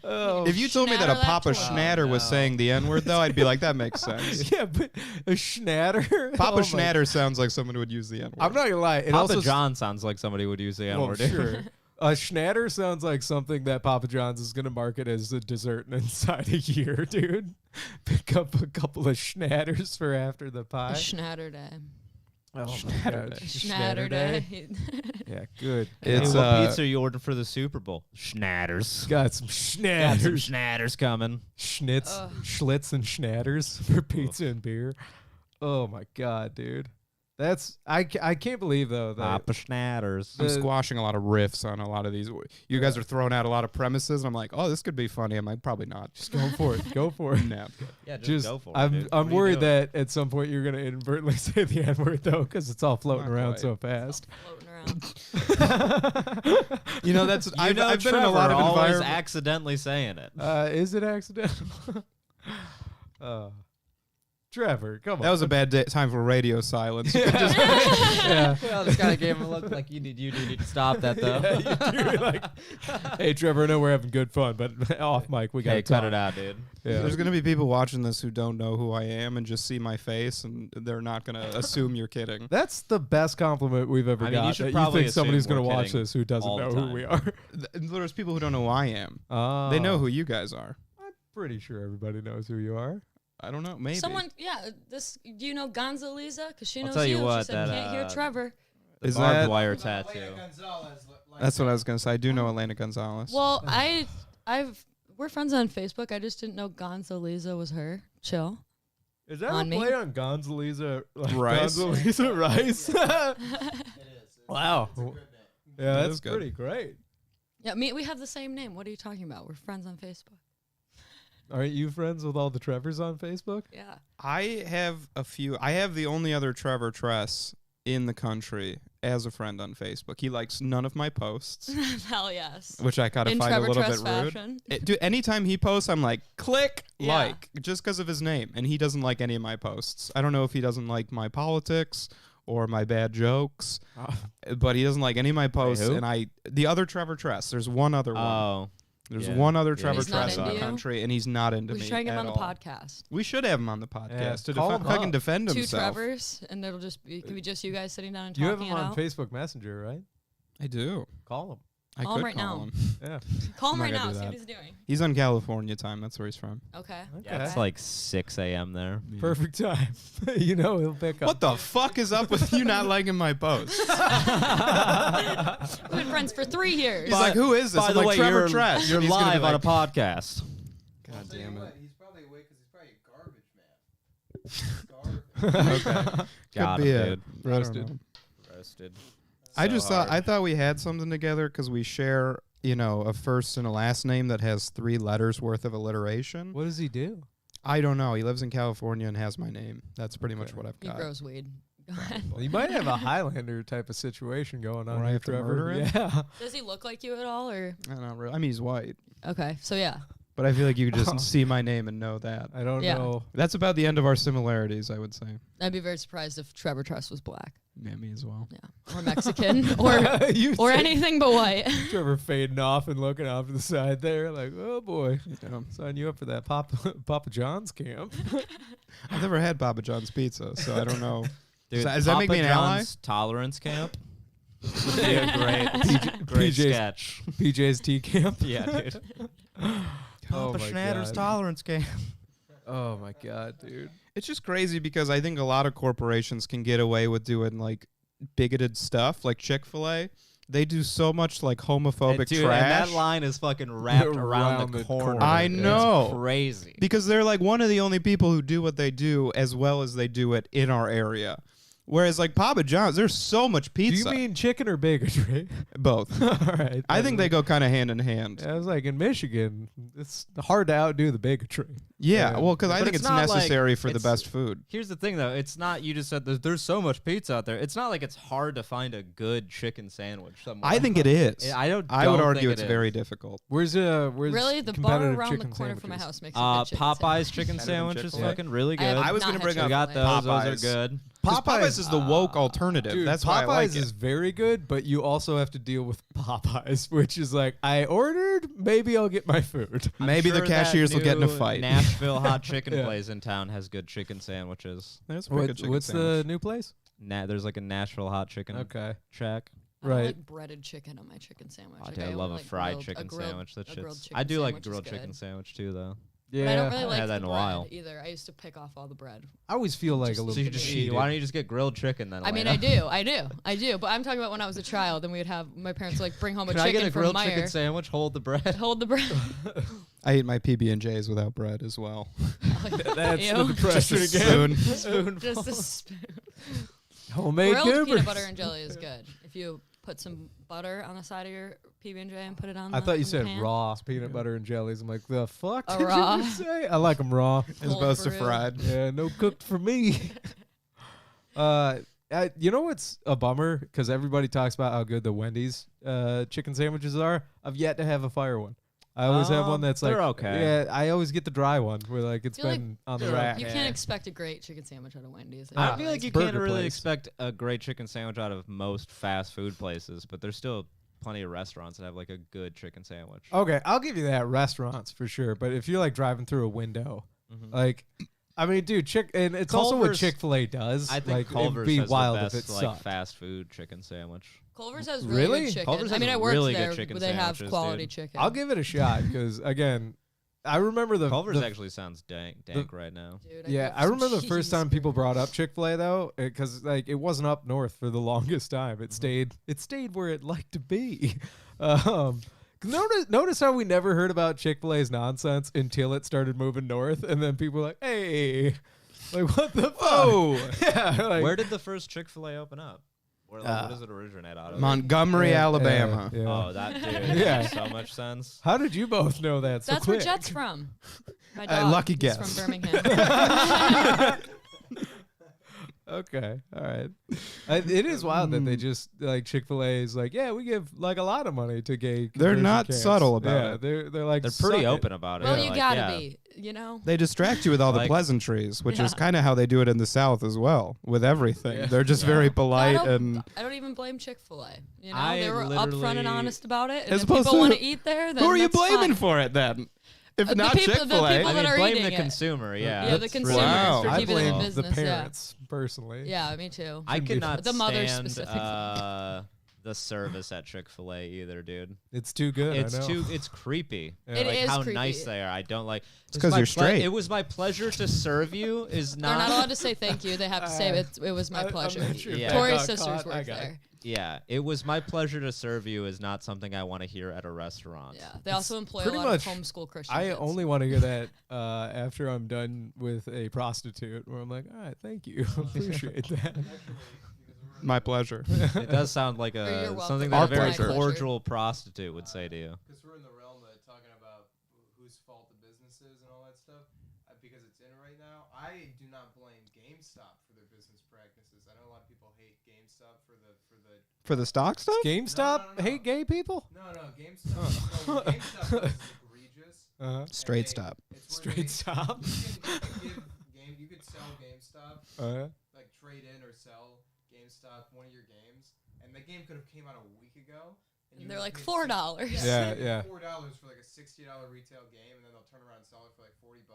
Oh.
if you told me that a
Schnatter
Papa
that
Schnatter was
no.
saying the N-word though, I'd be like, that makes sense.
Yeah, but a Schnatter.
Papa
Oh my-
Schnatter sounds like someone who would use the N-word.
I'm not gonna lie. It
Papa
also
John sounds like somebody would use the
Well,
N-word.
sure. A Schnatter sounds like something that Papa John's is gonna market as a dessert inside a year, dude. Pick up a couple of Schnatters for after the
A
pie.
Schnatter day.
Oh my
Schnatter
God.
Day.
Schnatter day.
Yeah, good.
It's
Hey, what pizza are you ordering for the Super Bowl? Schnatters.
Got some
Got some
Schnatters.
Schnatters coming.
Schnitz,
Ugh.
Schlitz and Schnatters for pizza and beer. Oh my God, dude. That's I can't believe though that
Papa Schnatters.
I'm
The-
squashing a lot of riffs on a lot of these. You guys are throwing out a lot of premises, and I'm like, oh, this could be funny. I'm like, probably not.
just go for it. Go for it.
No.
Yeah,
Just
go for it.
I'm
dude.
I'm
What are you
worried
doing?
that at some point you're gonna inadvertently say the N word though, because it's all floating
Not
around
quite.
so fast.
Floating around.
You know, that's I've been in
Trevor
a lot of
always
environments.
accidentally saying it.
Is it accidental? Trevor, come on.
That was a bad time for radio silence. You could just-
yeah.
Well, this kind of gave him a look like you need to stop that though.
Yeah, you do, like, hey, Trevor, I know we're having good fun, but off mic, we got to
Hey, cut it out, dude.
Yeah.
There's gonna be people watching this who don't know who I am and just see my face, and they're not gonna assume you're kidding.
That's the best compliment we've ever
I mean, you
got.
should
That you
probably
think somebody's
assume
going to
we're
watch
kidding
this who doesn't
all the
know who
time.
we are.
There's people who don't know who I am.
Oh.
They know who you guys are.
I'm pretty sure everybody knows who you are.
I don't know. Maybe.
Someone, yeah, do you know Gonzaleza? Because she
I'll
knows
tell you
you.
what,
She said,
that,
can't hear Trevor.
Is
Barbed
that?
wire
Elena
tattoo.
Gonzalez,
That's what I was gonna say. I do know Elena Gonzalez.
Well, we're friends on Facebook. I just didn't know Gonzaleza was her. Chill.
Is that
On
a
me?
play on Gonzaleza
Rice?
Gonzaleza Rice?
It is.
Wow.
It's a good name.
Yeah,
That
that's
is good.
pretty great.
Yeah, we have the same name. What are you talking about? We're friends on Facebook.
Aren't you friends with all the Trevors on Facebook?
Yeah.
I have a few. I have the only other Trevor Tress in the country as a friend on Facebook. He likes none of my posts,
Hell yes.
which I kind of
In
find a
Trevor
little
Tress
bit rude.
fashion.
Dude, anytime he posts, I'm like, click
Yeah.
like, just because of his name. And he doesn't like any of my posts. I don't know if he doesn't like my politics or my bad jokes, but he doesn't like any of my posts.
who?
And the other Trevor Tress, there's one other one.
Oh.
There's
yeah.
one other
Yeah,
Trevor
he's not
Tress in
into
the
you?
country, and he's not into
We
me
should try and get him
at
on the
all.
podcast.
We should have him on the podcast
Yeah,
to
call him
fucking
up.
defend
Two
himself.
Trevors, and it'll just be just you guys sitting down and
You have
talking
him
it
on
out.
Facebook Messenger, right?
I do.
Call him.
I
Call him
could
right
call
now.
him.
Yeah.
Call him
I'm
right
not gonna
now.
do
See what
that.
he's doing.
He's on California time. That's where he's from.
Okay.
Yeah, it's
Okay.
like 6 a.m. there.
Perfect time. You know he'll pick up.
What the fuck is up with you not liking my posts?
We've been friends for 3 years.
He's like, who is this?
By
I'm
the
like,
way,
Trevor
you're,
Tress.
you're
And he's gonna be
live on a
like,
podcast.
God
I'll tell you
damn it.
what, he's probably awake because he's probably a garbage man. Garbage.
Got
Could be
him,
it.
dude.
I don't
Roasted.
know.
Roasted.
I
So
just
hard.
thought we had something together because we share, a first and a last name that has 3 letters worth of alliteration.
What does he do?
I don't know. He lives in California and has my name. That's pretty much
Okay.
what I've
He
got.
grows weed. Go ahead.
Well, you might have a Highlander type of situation going on
Where I
here,
have to
Trevor.
murder him?
Yeah.
Does he look like you at all, or
I don't really. I mean, he's white,
okay? So yeah,
but I feel like you could just see my name and know that.
I don't
Yeah.
know.
That's about the end of our similarities, I would say.
I'd be very surprised if Trevor Tress was black,
Yeah, me as well.
or Mexican, or
You
or
say
anything but white.
Trevor fading off and looking off to the side there, like, oh boy,
Yeah.
sign you up for that Papa John's camp.
I've never had Papa John's pizza, so I don't know.
Dude,
Does that make me an ally?
John's tolerance camp would be a great
PJ's
sketch.
PJ's tea camp.
Yeah, dude.
Oh
Papa
my
Schnatter's
God.
tolerance camp.
Oh my god, dude.
It's just crazy because I think a lot of corporations can get away with doing like bigoted stuff like Chick-fil-A, they do so much like homophobic
Dude,
trash.
and that line is fucking wrapped around the corner.
I know.
It's crazy.
Because they're like one of the only people who do what they do as well as they do it in our area. Whereas like Papa John's, there's so much pizza.
Do you mean chicken or bigotry?
Both?
All right.
I think they go kind of hand in hand.
I was like, in Michigan, it's hard to outdo the bigotry.
Yeah, well, because I
But
think
it's
it's
not like-
necessary for the
it's-
best food.
Here's the thing, though. It's not, you just said there's so much pizza out there. It's not like it's hard to find a good chicken sandwich somewhere.
I think it is.
I would
argue
think
it's very difficult.
Where's
Really, the bar
competitive
around the
chicken
corner from my
sandwiches?
house makes a good chicken
Popeyes
sandwich.
chicken
Better than
sandwich is
Chick-fil-A?
fucking really
I have
good.
I was
not
gonna
had
bring up
We got
Chick-fil-A.
those. Those
Popeyes.
are good.
Popeyes is the woke alternative.
Dude,
That's
Popeyes
why I like
is
it.
very good, but you also have to deal with Popeyes, which is like, I ordered, maybe I'll get my food.
Maybe the
Sure that
cashiers will get in a
new
fight.
Nashville hot chicken
Yeah.
place in town has good chicken sandwiches.
There's a pretty good chicken
What's
sandwich.
the new place?
There's like a Nashville hot chicken
Okay.
shack.
I don't
Right.
like breaded chicken on my chicken sandwich.
Oh,
Like,
dude, I
only
love a
like
fried
grilled-
chicken
grilled-
sandwich. That
a grilled
shit's.
chicken
I do like a
sandwich is
grilled
good.
chicken sandwich too, though.
Yeah.
But I don't really
haven't
like
had that
the
in a
bread
while.
either. I used to pick off all the bread.
I always feel like
Just
a little
So you
bit
just
cheated.
why don't you just get grilled chicken then?
I mean,
Elena?
I do. But I'm talking about when I was a child, and we would have my parents would, like bring home a
Can I
chicken
get a
from
grilled
Meyer.
chicken sandwich? Hold the bread.
Hold the bread.
I eat my PB&Js without bread as well.
That's
Ew.
the depression
Just a
again.
spoon.
Just a spoon.
Homemade
Grilled
goobers.
peanut butter and jelly is good. If you put some butter on the side of your PB&J and put it on.
I thought you
the
said
pan.
raw peanut butter and jellies. I'm like, the fuck
A
did
raw?
you just say? I like them raw.
As
Cold
opposed to
brew.
fried.
Yeah, no cooked for me. You know what's a bummer? Because everybody talks about how good the Wendy's chicken sandwiches are. I've yet to have a fire one. I always have one that's like,
they're okay.
Yeah, I always get the dry one where like it's
Feel like
been on the
they're
rack.
You
okay.
can't expect a great chicken sandwich out of Wendy's.
I
Ah,
feel like
it's
you
burger
can't really
place.
expect a great chicken sandwich out of most fast food places, but there's still plenty of restaurants that have like a good chicken sandwich.
Okay, I'll give you that. Restaurants for sure. But if you're like driving through a window,
Mhm.
like, I mean, dude, and it's also what
Culver's-
Chick-fil-A does.
I think
like,
Culver's
it'd be
has
wild
the best
if it
like
sucked.
fast food chicken sandwich.
Culver's has
Really?
really good chicken.
Culver's
I mean,
has
I worked
really good
there,
chicken
but they have
sandwiches,
quality
dude.
chicken.
I'll give it a shot because again, I remember
Culver's
the
actually sounds dank right now.
Dude,
yeah,
grew up
I
some
remember the first
cheese
time people
burgers.
brought up Chick-fil-A though, because like it wasn't up north for the longest time. It stayed where it liked to be. Notice how we never heard about Chick-fil-A's nonsense until it started moving north, and then people were like, "Hey, like what the fuck?"
Oh,
yeah, like,
Where did the first Chick-fil-A open up? Where does it originate out of?
Montgomery,
Yeah,
Alabama.
yeah.
Oh, that dude.
Yeah.
Makes so much sense.
How did you both know that so
That's
quick?
where Jet's from. My dog.
lucky
He's
guess.
from Birmingham.
Okay, all right. It is wild that they just like Chick-fil-A is like, yeah, we give like a lot of money to gay.
They're
conversion
not
camps.
subtle about
yeah,
it.
They're like
They're pretty
suck it.
open about it.
well,
Yeah.
you
Like,
gotta
yeah.
be. You know.
They distract you with all the
Like-
pleasantries, which is
Yeah.
kind of how they do it in the South as well, with everything.
Yeah.
They're just
Yeah.
very
I
polite and
don't even blame Chick-fil-A. You know,
I
they were upfront and
literally-
honest about it. And
As
if
opposed
people
to-
want to eat there, then
who are you
that's
blaming
fine.
for it then? If
The
not
people- the
Chick-fil-A.
people
I
that
mean,
are
blame
eating
the
it.
consumer. Yeah.
Yeah, the
that's
consumers
Wow.
for
I
keeping it
blame
in
the
business.
parents personally.
Yeah, me too.
I cannot
The mothers
stand
specifically.
the service at Chick-fil-A either, dude.
It's too good.
It's
I know.
it's creepy.
Yeah.
It
like
is
how
creepy.
nice they are. I don't like.
It's 'cause
my
you're straight.
It was my pleasure to serve you. Is
They're not
not.
allowed to say thank you. They have to say it was my
I'm
pleasure.
not sure if
Yeah.
that
Tori's
got
sisters
caught. I
work
got it.
there.
Yeah, it was my pleasure to serve you. Is not something I want to hear at a restaurant.
Yeah, they also employ a
pretty
lot
much-
of homeschool Christian
I
kids.
only want to hear that after I'm done with a prostitute, where I'm like, all right, thank you, appreciate that.
My pleasure.
It does sound like
Or you're welcome.
something
Our
that a very
pleasure.
cordial prostitute would say to you.
Because we're in the realm of talking about whose fault the business is and all that stuff, because it's in right now. I do not blame GameStop for their business practices. I know a lot of people hate GameStop for the
For the stock stuff?
GameStop
No.
hate gay people?
no GameStop. No, what GameStop does is egregious.
Straight
And
stop.
It's
Straight
where
stop.
you could sell GameStop, like trade in or sell GameStop one of your games, and the game could have came out a week ago.
And
you
they're
would've
like
paid
$4.
Yeah.
$4 for like a $60 retail game, and then they'll turn around and sell it for like $40.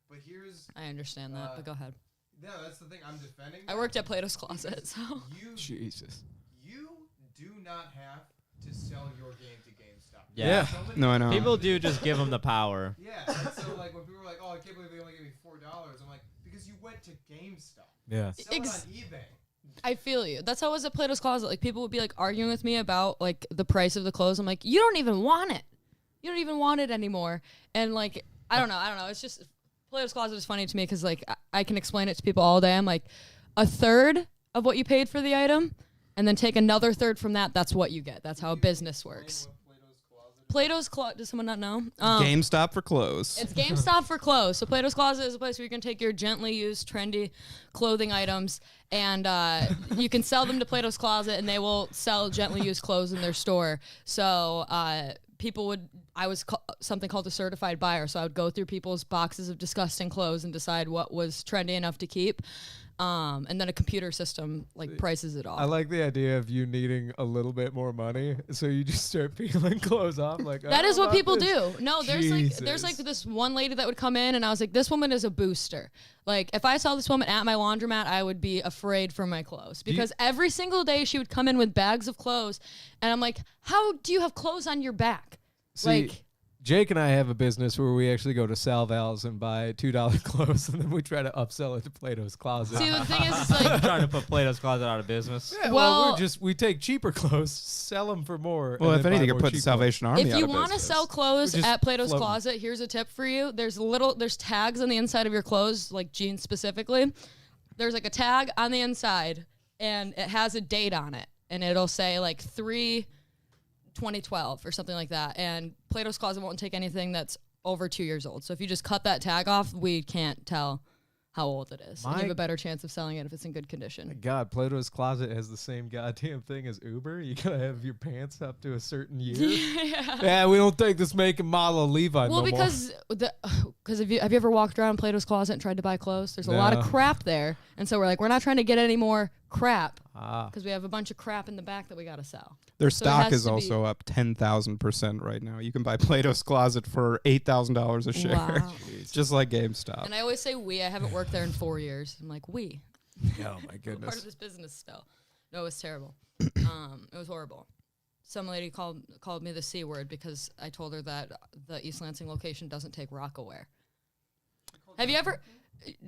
But here's
I understand that, but go ahead.
that's the thing I'm defending.
I worked at Plato's Closet, so
You
Jesus.
you do not have to sell your game to GameStop.
Yeah.
So many
No, I know.
People do just give them the power.
Yeah, and so like when people are like, "Oh, I can't believe they only gave me $4," I'm like, because you went to GameStop.
Yeah.
Sell it on
Ex-
eBay.
I feel you. That's how it was at Plato's Closet. Like, people would be like arguing with me about like the price of the clothes. I'm like, you don't even want it. You don't even want it anymore. And like, I don't know. It's just Plato's Closet is funny to me because like I can explain it to people all day. I'm like, a third of what you paid for the item, and then take another third from that. That's what you get. That's how a business works. Plato's Closet. Does someone not know?
GameStop for clothes.
It's GameStop for clothes. So Plato's Closet is a place where you can take your gently used, trendy clothing items, and you can sell them to Plato's Closet, and they will sell gently used clothes in their store. So I was something called a certified buyer. So I would go through people's boxes of disgusting clothes and decide what was trendy enough to keep. And then a computer system like prices it all.
I like the idea of you needing a little bit more money, so you just start peeling clothes off. Like
that is what people do. No, there's like this one lady that would come in, and I was like, this woman is a booster. Like, if I saw this woman at my laundromat, I would be afraid for my clothes because every single day she would come in with bags of clothes, and I'm like, how do you have clothes on your back?
See, like, Jake and I have a business where we actually go to Sal Val's and buy $2 clothes, and then we try to upsell it to Plato's Closet.
See, the thing is, it's like
trying to put Plato's Closet out of business.
Yeah, well, we take cheaper clothes, sell them for more.
Well, if anything, you could put the Salvation Army out of business.
If you want to sell clothes at Plato's Closet, here's a tip for you. There's tags on the inside of your clothes, like jeans specifically. There's like a tag on the inside, and it has a date on it, and it'll say like 2012 or something like that, and Plato's Closet won't take anything that's over 2 years old. So if you just cut that tag off, we can't tell how old it is. And you have a better chance of selling it if it's in good condition.
God, Plato's Closet has the same goddamn thing as Uber. You gotta have your pants up to a certain year. Yeah, we don't take this make and model of Levi no
because have you ever walked around Plato's Closet and tried to buy clothes? There's a lot of crap there, and so we're like, we're not trying to get any more crap because we have a bunch of crap in the back that we gotta sell.
Their stock is also up 10,000% right now. You can buy Plato's Closet for $8,000 a share, just like GameStop.
And I always say we. I haven't worked there in 4 years. I'm like, we.
Oh my goodness.
We're part of this business still. No, it was terrible. It was horrible. Some lady called me the C word because I told her that the East Lansing location doesn't take Rockaware. Have you ever?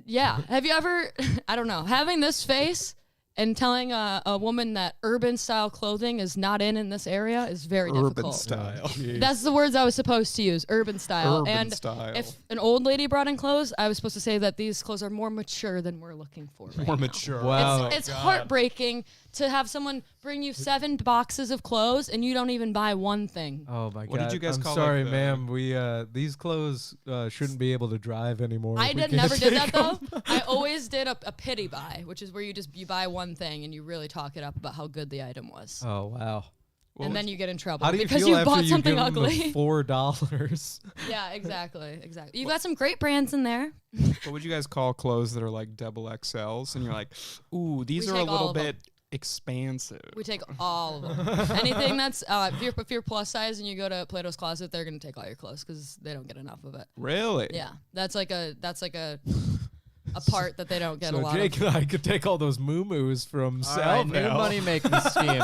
Yeah. Have you ever? I don't know. Having this face and telling a woman that urban style clothing is not in this area is very difficult.
Urban style.
That's the words I was supposed to use. Urban style. If an old lady brought in clothes, I was supposed to say that these clothes are more mature than we're looking for right
More
now.
mature.
Wow.
It's heartbreaking to have someone bring you 7 boxes of clothes and you don't even buy one thing.
Oh my God!
What did you guys
I'm
call
sorry,
like
ma'am. We these clothes shouldn't be able to drive anymore.
I never did that though. I always did a pity buy, which is where you buy one thing and you really talk it up about how good the item was.
Oh wow!
And then you get in trouble
How do you
because
feel
you
after
bought
you
something
give them
ugly.
$4.
Yeah, exactly. You've got some great brands in there.
What would you guys call clothes that are like double XLs? And you're like, ooh, these are a little bit expansive.
We take all of them. Anything that's if you're plus size and you go to Plato's Closet, they're gonna take all your clothes because they don't get enough of it.
Really?
Yeah, that's like a part that they don't get a lot
Jake
of.
and I could take all those moo-moos from Salvo.
New money making scheme.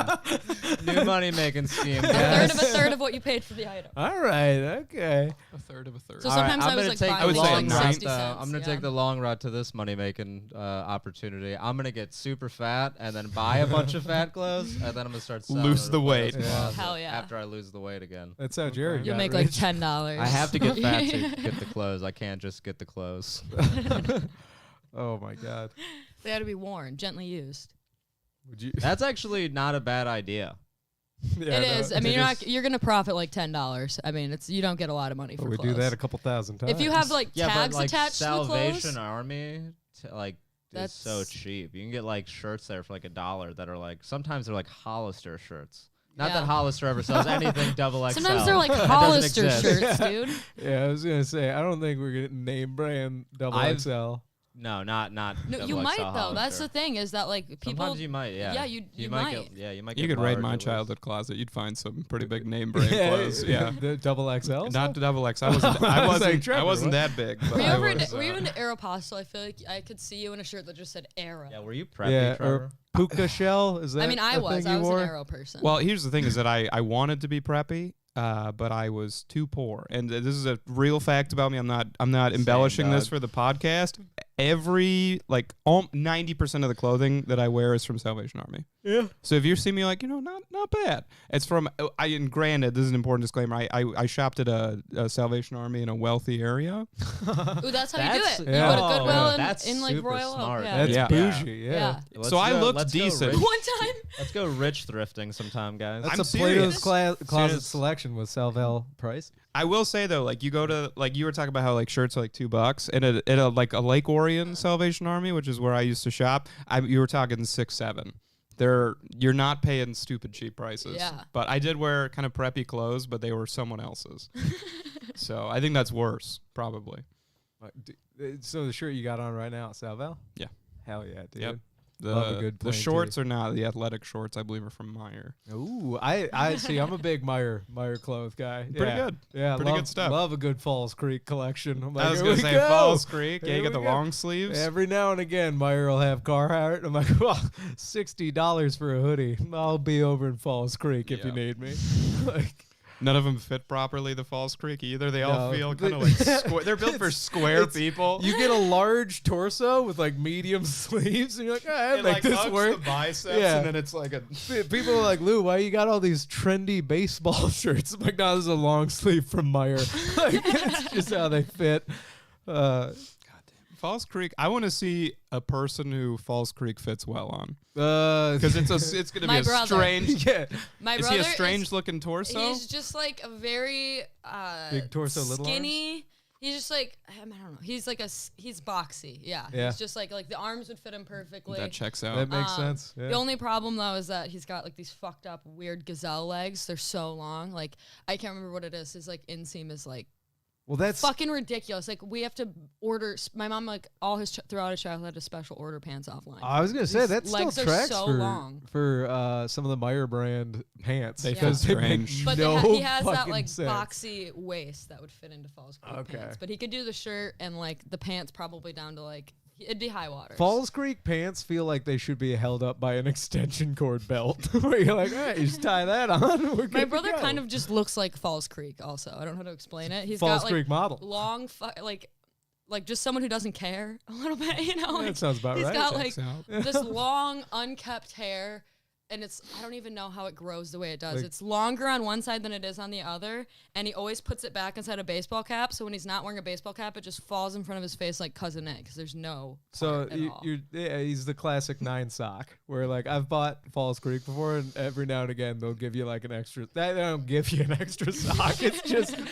New money making scheme.
A third of what you paid for the item.
All right, okay.
A third of a third.
So sometimes I was like buying
I would say
long 60
route,
cents.
I'm gonna take the long route to this money making opportunity. I'm gonna get super fat and then buy a bunch of fat clothes and then I'm gonna start selling
Lose
it
the
at
weight.
Plato's Closet
Hell yeah.
After I lose the weight again.
That's how Jared
You'll
got
make
rich.
like $10.
I have to get fat to get the clothes. I can't just get the clothes.
Oh my God.
They had to be worn, gently used.
Would you?
That's actually not a bad idea.
Yeah,
It is. I mean, you're gonna profit like $10. I mean, you don't get a lot of money for
we
clothes.
do that a couple thousand times.
If you have like tags
but like
attached to the
Salvation
clothes,
Army, that's so cheap. You can get like shirts there for like $1 that are like sometimes they're like Hollister shirts. Not that Hollister ever sells anything double XL.
sometimes they're like
That doesn't
Hollister
exist.
shirts, dude.
Yeah, I was gonna say I don't think we're getting name brand double XL.
No, not.
No,
double
you might
XL
though.
Hollister.
That's the thing is that like people.
Sometimes you might, yeah.
Yeah, you
might.
might.
You might.
You
get
could raid
large
my
at least.
childhood closet. You'd find some pretty big name brand clothes. Yeah.
The double XL.
Not double X. I wasn't. I wasn't that big. But
Were you
I
ever
was,
were you into Aeropostale? I feel like I could see you in a shirt that just said Aero.
Yeah, were you preppy,
Yeah,
Trevor?
or puka shell. Is that?
I mean, I
a
was
thing you
an
wore?
Aero person.
Well, here's the thing: is that I wanted to be preppy, but I was too poor. And this is a real fact about me. I'm not embellishing this
dog.
for the podcast. every 90% of the clothing that I wear is from Salvation Army.
Yeah.
So if you see me not bad. It's from and granted, this is an important disclaimer. I shopped at a Salvation Army in a wealthy area.
Ooh, that's how you do it.
Yeah.
You go to Goodwill
that's
in like
super
Royal Oak.
smart.
Yeah.
That's
Yeah.
bougie. Yeah.
So I looked decent.
One time.
Let's go rich thrifting sometime, guys.
That's
I'm
a Plato's
serious.
Closet
Serious.
selection with Salvel price.
I will say though, you go to you were talking about how shirts are $2, and at a Lake Orion Salvation Army, which is where I used to shop, you were talking 6-7. You're not paying stupid cheap prices.
Yeah.
But I did wear kind of preppy clothes, but they were someone else's. So I think that's worse, probably.
So the shirt you got on right now, Salvel?
Yeah.
Hell yeah, dude.
Yep.
Love a good
the
plain
shorts
tee.
are not the athletic shorts, I believe, are from Meyer.
Ooh, I see. I'm a big Meyer clothes guy.
Pretty
Yeah.
good.
Yeah,
Pretty
love,
good stuff.
Love a good Falls Creek collection. I'm like,
I was
here
gonna
we
say
go.
Falls Creek. Yeah,
Here
you got
we
the
go.
long sleeves.
Every now and again, Meyer will have Carhartt. I'm like, well, $60 for a hoodie. I'll be over in Falls Creek if you
Yeah.
need me. Like,
None of them fit properly, the Falls Creek either. They all
No.
feel kind of like square. They're built for square people.
you get a large torso with medium sleeves, and you're like, I
It
make this
hugs
work.
the biceps,
Yeah.
and then it's like a.
People are like, Lou, why you got all these trendy baseball shirts? I'm like, no, this is a long sleeve from Meyer. It's just how they fit.
Falls Creek. I want to see a person who Falls Creek fits well on,
Because
because it's going to be
My
a
brother.
strange.
yeah,
My
Is
brother
he a strange looking torso?
He's just a very
Big torso, little
skinny. He's just I don't know. He's he's boxy. Yeah.
Yeah.
He's just like the arms would fit him perfectly.
That checks out.
that makes sense. Yeah.
The only problem though is that he's got these fucked up weird gazelle legs. They're so long. I can't remember what it is. His inseam is
well, that's
fucking ridiculous. We have to order. My mom all his throughout his childhood had to special order pants offline.
I was gonna say
His
that still
legs are
tracks
so
for
long.
some of the Meyer brand pants.
They
because
feel
they make
strange.
But
no
he has that
fucking sense.
boxy waist that would fit into Falls Creek
Okay.
pants. But he could do the shirt and the pants probably down to it'd be high water.
Falls Creek pants feel like they should be held up by an extension cord belt. Where you're like, all right, you just tie that on. We're good
My
to
brother
go.
kind of just looks like Falls Creek. Also, I don't know how to explain it. He's
Falls
got
Creek model.
long, just someone who doesn't care a little bit.
That sounds about
he's
right.
got
Checks out.
this long, unkept hair, and I don't even know how it grows the way it does. It's longer on one side than it is on the other, and he always puts it back inside a baseball cap. So when he's not wearing a baseball cap, it just falls in front of his face like Cousin Nick, because there's no
So
part at all.
he's the classic 9 sock where I've bought Falls Creek before, and every now and again they'll give you an extra. They don't give you an extra sock. It's just
one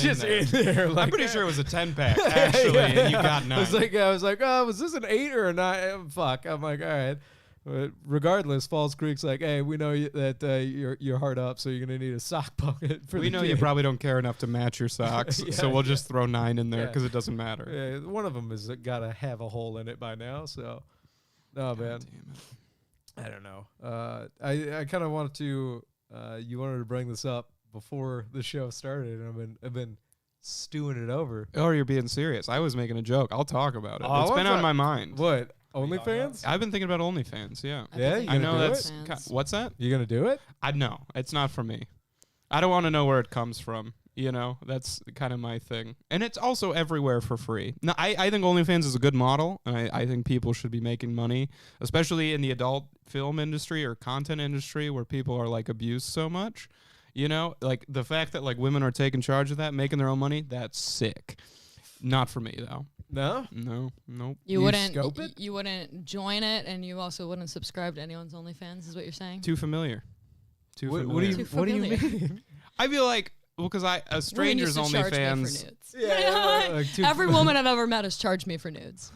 in there.
in there.
I'm pretty sure it was a 10-pack actually, and you got 9.
I was like, oh, was this an 8 or a 9? Fuck. I'm like, all right. But regardless, Falls Creek's like, hey, we know that you're hard up, so you're gonna need a sock bucket for
We
the
know
gym.
you probably don't care enough to match your socks,
Yeah,
so we'll just throw 9 in there
Yeah.
because it doesn't matter.
Yeah, one of them has got to have a hole in it by now. So, no, man. I don't know. I kind of wanted to. You wanted to bring this up before the show started, and I've been stewing it over.
Oh, you're being serious. I was making a joke. I'll talk about it.
Oh,
It's been
what's
on
up?
my mind.
What?
What are you talking
OnlyFans?
I've been thinking about OnlyFans, yeah.
I've been
Yeah,
thinking
I
you
know
gonna do
that's...
OnlyFans.
What's that?
You gonna do it?
I know. It's not for me. I don't want to know where it comes from. That's kind of my thing. And it's also everywhere for free. No, I think OnlyFans is a good model, and I think people should be making money, especially in the adult film industry or content industry where people are abused so much. The fact that women are taking charge of that, making their own money, that's sick. Not for me though.
No.
No, nope.
You
You
wouldn't
scope it?
You wouldn't join it, and you also wouldn't subscribe to anyone's OnlyFans. Is what you're saying?
Too familiar.
What do
familiar.
you
Too
What do you
familiar.
mean?
I feel like because a
Women
stranger's
used to charge me for
OnlyFans.
nudes.
Yeah,
Every woman I've ever met has charged me for nudes.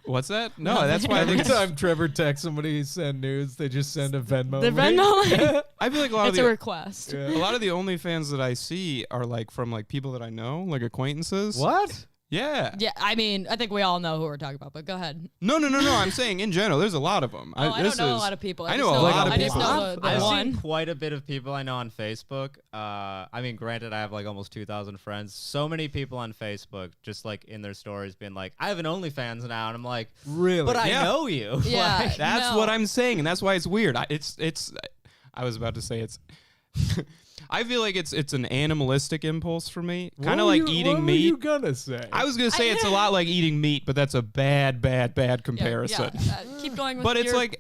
What's that? No, that's why I
Every
think it's,
time Trevor texts somebody send nudes, they just send a Venmo.
The
link.
Venmo,
I feel like a lot of
it's a
the
request.
Yeah.
a lot of the OnlyFans that I see are from people that I know, acquaintances.
What?
Yeah.
Yeah, I mean, I think we all know who we're talking about, but go ahead.
No. I'm saying in general, there's a lot of them.
I don't know a lot of people.
I
just
know a lot of
I just
people.
know the
I've
one.
seen quite a bit of people I know on Facebook. Granted, I have almost 2,000 friends. So many people on Facebook just in their stories being like, I have an OnlyFans now. And I'm like,
Really?
but I
Yeah.
know you.
Yeah.
That's
No.
what I'm saying, and that's why it's weird. I was about to say I feel like it's an animalistic impulse for me,
What
kind of
were
like
you-
eating
what
meat.
Were you gonna say?
I was gonna say it's a lot like eating meat, but that's a bad comparison.
Keep going with
But it's
your
like,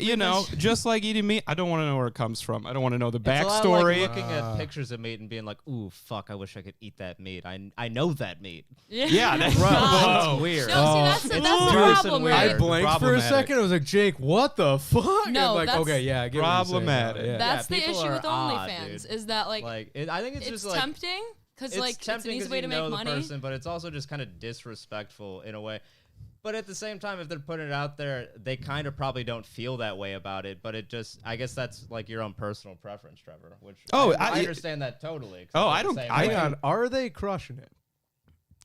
just like eating meat, I don't want to know where it comes from. I don't want to know the
It's a lot
backstory.
like looking at pictures of meat and being like, "Ooh, fuck! I wish I could eat that meat. I know that meat."
Yeah, that's
That's weird.
No, see, that's the
Dude,
problem,
weird.
I
right?
blanked for a
Problematic.
second. I was like, Jake, what the fuck?
No,
I'm like,
that's
okay, yeah, I get what you're saying now,
problematic.
yeah.
That's the
people
issue
are
with
odd,
OnlyFans
dude.
is that like
I think it's
it's
just like
tempting because
it's
like it's an
tempting
easy
'cause
way
you
to
know
make
the
money.
person, but it's also just kind of disrespectful in a way. But at the same time, if they're putting it out there, they kind of probably don't feel that way about it. But it just, I guess that's like your own personal preference, Trevor. Which I understand that totally. 'cause
Oh,
I'm
I
the
don't-
same
I
way.
Hang on, are they crushing it?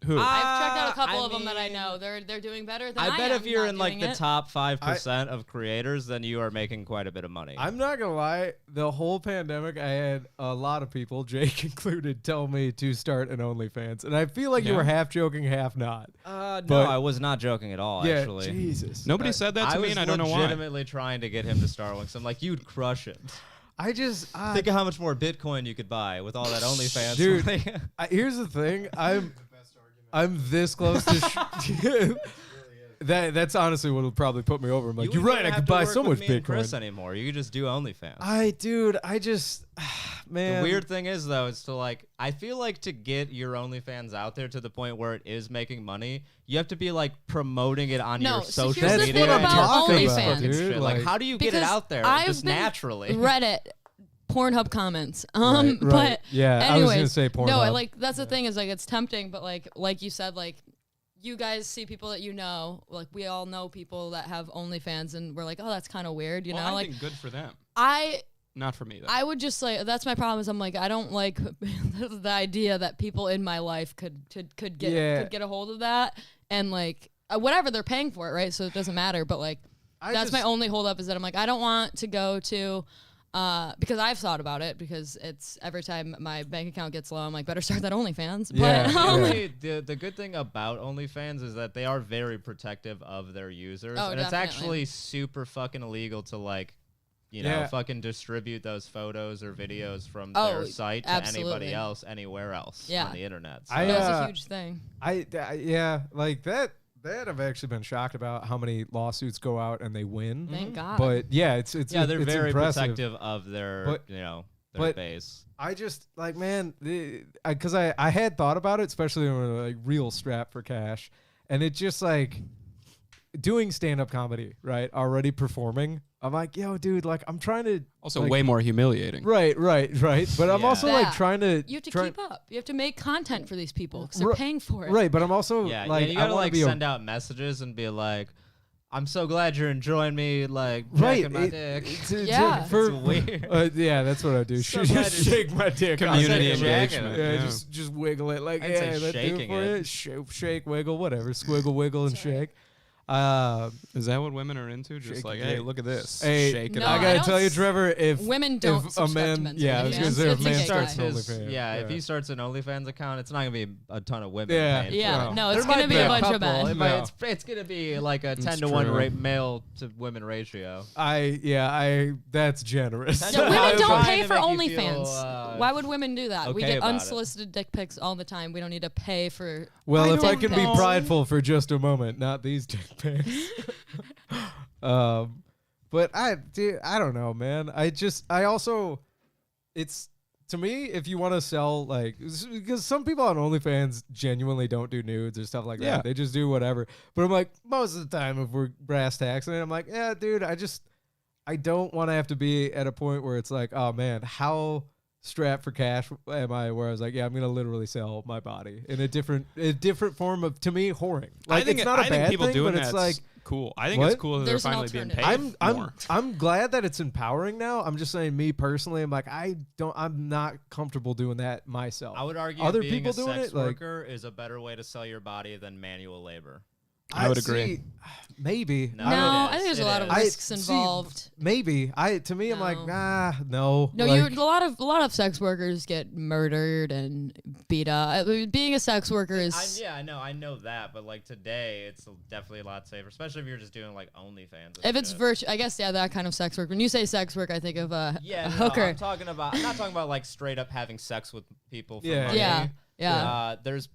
Who?
I've checked out a couple
I
of them that I
mean,
know. They're doing better than I
I bet
am
if you're
not
in like
doing
the
it.
top 5% of creators, then you are making quite a bit of money.
I'm not gonna lie. The whole pandemic, I had a lot of people, Jake included, tell me to start an OnlyFans, and I feel like you
Yeah.
were half joking, half not.
no,
but-
I was not joking at all.
Yeah,
Actually,
Jesus.
Nobody said that to me,
was
and I don't know why.
legitimately trying to get him to start one. So I'm like, you'd crush it.
I just
Think of how much more Bitcoin you could buy with all that OnlyFans.
Dude.
money.
here's the thing. I'm this close to. That's honestly what will probably put me over. I'm like,
You
you're
wouldn't
right. I
have
could
to
buy
work
so
with
much
me and Chris
Bitcoin.
anymore. You could just do OnlyFans.
I just, man.
The weird thing is though, is to like, I feel like to get your OnlyFans out there to the point where it is making money, you have to be like promoting it on
No,
your
so
social
here's the
media
thing
and
about
your
OnlyFans,
Facebook and
dude,
shit. Like,
like-
how do you get it
Because
out there
I've
just
been
naturally?
Reddit, Pornhub comments.
Right,
But
yeah,
anyways,
I was gonna say Pornhub.
No, like that's the thing is like it's tempting, but like you said, like you guys see people that you know, like we all know people that have OnlyFans, and we're like, oh, that's kind of weird, you know?
I
Like
think good for them. Not for me though.
I would just like that's my problem is I'm like I don't like the idea that people in my life could get a hold of that and like whatever they're paying for it, right? So it doesn't matter, but like that's my only hold up is that I'm like I don't want to go to because I've thought about it because it's every time my bank account gets low I'm like better start that OnlyFans.
Yeah,
But
yeah.
Only the good thing about OnlyFans is that they are very protective of their users,
Oh,
and it's
definitely.
actually super fucking illegal to like,
Yeah.
fucking distribute those photos or videos from
Oh,
their site to
absolutely.
anybody else anywhere else
Yeah.
on the internet. So
that's a huge thing.
Yeah, like that I've actually been shocked about how many lawsuits go out and they win.
Thank God.
But yeah, it's
yeah, they're
it's
very
impressive.
protective of their
But-
their
but-
base.
I just like, man, because I had thought about it, especially when we were, like real strapped for cash, and it just like doing stand-up comedy, right? Already performing. I'm like, yo, dude, like I'm trying to
Also,
like,
way more humiliating.
right. But I'm
Yeah.
also like
That.
trying to
You have to
try-
keep up. You have to make content for these people because they're
Ri-
paying for it.
right. But I'm also
Yeah,
like
and you
I
gotta
want
like
to be
send out messages and be like, "I'm so glad you're enjoying me." Like,
right.
jacking my dick.
Yeah.
for,
It's weird.
yeah, that's what I do.
So
Just
glad it's-
shake my dick.
Community
I said
engagement.
jacking
Yeah,
Yeah.
just wiggle it like
I'd
yeah,
say
let's do it
shaking
for
it.
you. Shake, wiggle, whatever. Squiggle, wiggle, and shake.
Is that what women are into? Just
Shake
like,
it.
hey, look at this.
Hey,
Shake it
No,
I
out.
I
gotta
don't
tell you,
s-
Trevor, if
Women don't
if a
subscribe to
man,
men's
yeah, I was gonna
OnlyFans.
say if
It's
a
a
man
gay
starts
guy.
an
His,
OnlyFans,
if he starts an OnlyFans account, it's not gonna be a ton of women.
Yeah.
paying for
Yeah,
it.
no, it's
There
gonna
might
be a
a
bunch of
couple,
men.
it might-
No.
it's gonna be like a
It's
10-to-1
true.
male to women ratio.
that's generous.
That's
Yeah,
what
women
I'm
don't
trying
pay
to
for
make you feel,
OnlyFans. Why would women do that? We
okay
get
about it.
unsolicited dick pics all the time. We don't need to pay for.
Well,
I
if I
don't
can be
know.
prideful for just a moment, not these dick pics. But I don't know, man. I also, it's to me, if you want to sell like, because some people on OnlyFans genuinely don't do nudes or stuff like
Yeah.
that. They just do whatever. But I'm like, most of the time, if we're brass tacks, and I'm like, yeah, dude, I don't want to have to be at a point where it's like, oh man, how strapped for cash am I? Where I was like, yeah, I'm gonna literally sell my body in a different form of, to me, whoring. Like,
I think
it's not a
I think
bad
people
thing,
doing
but it's
that's
like,
cool. I think
What?
it's cool that
There's
they're
an
finally being
alternative.
paid more.
I'm glad that it's empowering now. I'm just saying, me personally, I'm like, I'm not comfortable doing that myself.
I would argue
Other
being
people
a
doing
sex
it, like-
worker is a better way to sell your body than manual labor.
I would agree.
Maybe.
No,
I
it
think
is.
there's a
It
lot of
is.
risks involved.
Maybe. To me, I'm like, no.
No,
like,
a lot of sex workers get murdered and beat up. I mean, being a sex worker is
I know that, but like today, it's definitely a lot safer, especially if you're just doing like OnlyFans.
if it's virtual. I guess that kind of sex work. When you say sex work, I think of a hooker.
I'm not talking about like straight up having sex with people for money.
Yeah.
There's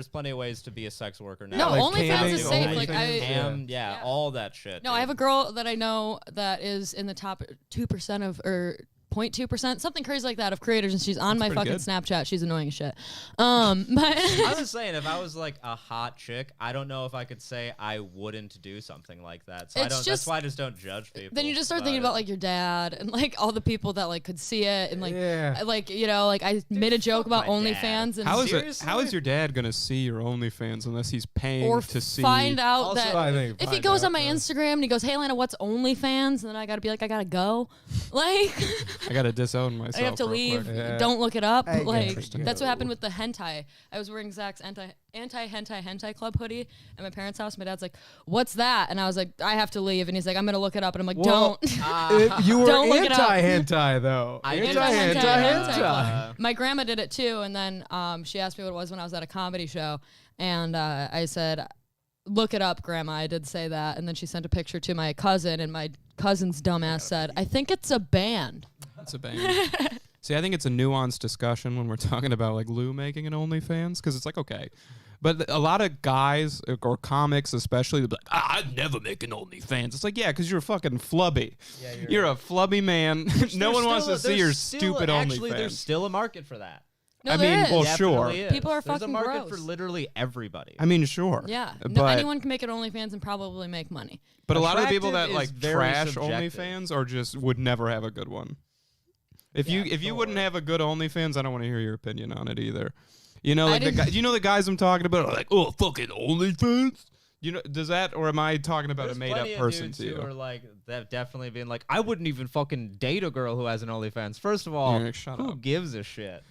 plenty of ways to be a sex worker now.
No,
like
OnlyFans
camming,
is safe. Like
all that shit.
No,
dude.
I have a girl that I know that is in the top 2% of or 0.2%, something crazy like that of creators, and she's on my fucking Snapchat. She's annoying as shit. But
I was saying, if I was like a hot chick, I don't know if I could say I wouldn't do something like that. So that's why I just don't judge people.
Then you just start thinking about like your dad and like all the people that like could see it and like like I made a joke about OnlyFans and
how is your dad gonna see your OnlyFans unless he's paying
or
to see?
Find out
Also,
that if he goes on my Instagram and he goes, "Hey, Lana, what's OnlyFans?" and then I gotta be like, I gotta go, like.
I gotta disown myself.
I have to
real
leave.
quick.
Yeah.
Don't look it up.
I
Like
gotta
that's
go.
what happened with the hentai. I was wearing Zach's anti-hentai club hoodie at my parents' house. My dad's like, "What's that?" And I was like, "I have to leave." And he's like, "I'm gonna look it up." And I'm like,
Well,
"Don't."
you were
Don't look it up.
anti-hentai, though.
Anti-hentai. My grandma did it too, and then she asked me what it was when I was at a comedy show, and I said, "Look it up, Grandma." I did say that, and then she sent a picture to my cousin, and my cousin's dumbass said, "I think it's a band."
It's a bang. See, I think it's a nuanced discussion when we're talking about like Lou making an OnlyFans, because it's like, okay. But a lot of guys or comics especially, they'll be like, I'd never make an OnlyFans. It's like, yeah, because you're fucking flubby. Yeah, you're a flubby man. No one wants to see your stupid
Actually,
OnlyFans.
there's still a market for that.
No,
I
there
mean,
is.
well,
Definitely
sure.
is.
People are
There's
fucking
a market
gross.
for literally everybody.
I mean, sure.
Yeah.
But,
No, anyone can make an OnlyFans and probably make money.
But a lot of the people that
Attractive
like
is very
trash
subjective.
OnlyFans are just would never have a good one. If you wouldn't have a good OnlyFans, I don't want to hear your opinion on it either. You know, like the guys I'm talking about are like, oh, fucking OnlyFans. You know, does that, or am I talking about a made-up person to you?
Who are like, they've definitely been like, I wouldn't even fucking date a girl who has an OnlyFans. First of all,
Shut
who
up.
gives a shit?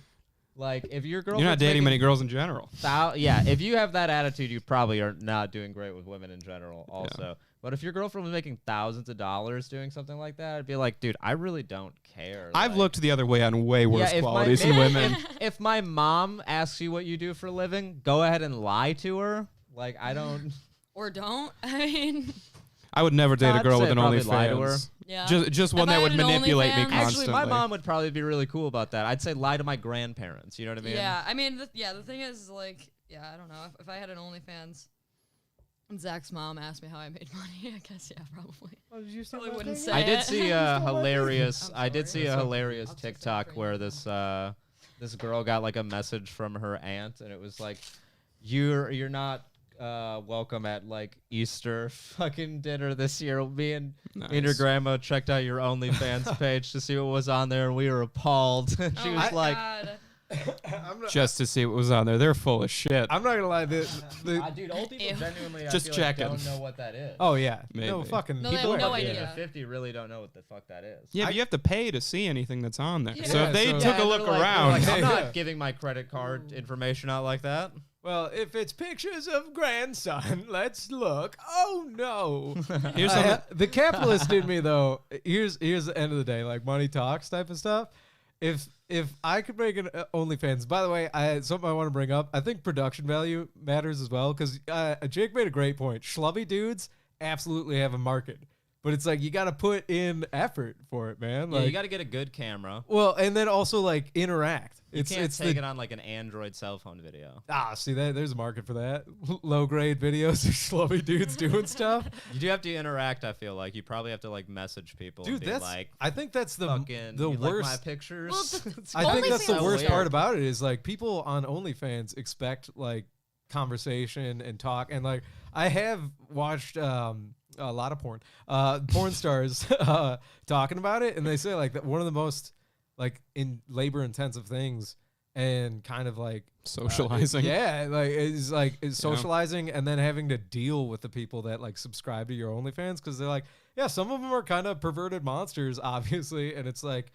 Like, if your girl,
You're not dating many girls in general.
If you have that attitude, you probably are not doing great with women in general. Also,
Yeah.
but if your girlfriend was making thousands of dollars doing something like that, I'd be like, dude, I really don't care.
I've
like,
looked the other way on way worse
if
qualities than women.
If my mom asks you what you do for a living, go ahead and lie to her. Like, I don't.
Or don't. I mean,
I would never date a
I'd
girl
say
with an
I'd probably lie to her.
OnlyFans.
yeah.
Just one
If I
that would
had an
manipulate me
OnlyFans-
constantly.
Actually, my mom would probably be really cool about that. I'd say lie to my grandparents. You know what I mean?
Yeah, I mean, the thing is, like, I don't know. If I had an OnlyFans and Zach's mom asked me how I made money, I guess, probably.
Oh, did you
Probably wouldn't say
I did
it.
see a hilarious.
I'm
I did
sorry.
see a hilarious
I'm so sorry
TikTok
for you.
where this girl got like a message from her aunt, and it was like, "You're not welcome at like Easter fucking dinner this year. Me and your grandma checked out your OnlyFans page to see what was on there, and we were appalled." She
Oh
was
my
like,
God.
Just to see what was on there. They're full of shit.
I'm not gonna lie.
dude, old people
Ew.
genuinely
Just checking.
don't know what that is.
oh yeah,
Maybe.
no fucking.
No, they
People
have no
over the age
idea.
of 50 really don't know what the fuck that is.
Yeah, but you have to pay to see anything that's on there.
Yeah.
So if they
Yeah,
took a
and
look
they're like-
around,
they're like, I'm
Yeah.
not giving my credit card information out like that.
Well, if it's pictures of grandson, let's look. Oh no!
here's something.
The capitalist in me, though. Here's the end of the day, like money talks type of stuff. If I could make an OnlyFans, by the way, something I want to bring up. I think production value matters as well, because Jake made a great point. Schlubby dudes absolutely have a market, but it's like you got to put in effort for it, man.
Yeah,
Like,
you got to get a good camera.
well, and then also like interact.
You can't take it on like an Android cell phone video.
See that there's a market for that. Low grade videos of schlubby dudes doing stuff.
You do have to interact. I feel like you probably have to like message people
Dude,
and be
that's
like,
I think that's the
"Fucking,
the
you like
worst.
my pictures."
Well,
I think that's the
OnlyFans
worst
weird.
part about it is like people on OnlyFans expect like conversation and talk, and like I have watched a lot of porn stars talking about it, and they say like that one of the most like in labor intensive things and kind of like
Socializing.
is socializing and then having to deal with the people that like subscribe to your OnlyFans, because they're like, yeah, some of them are kind of perverted monsters, obviously, and it's like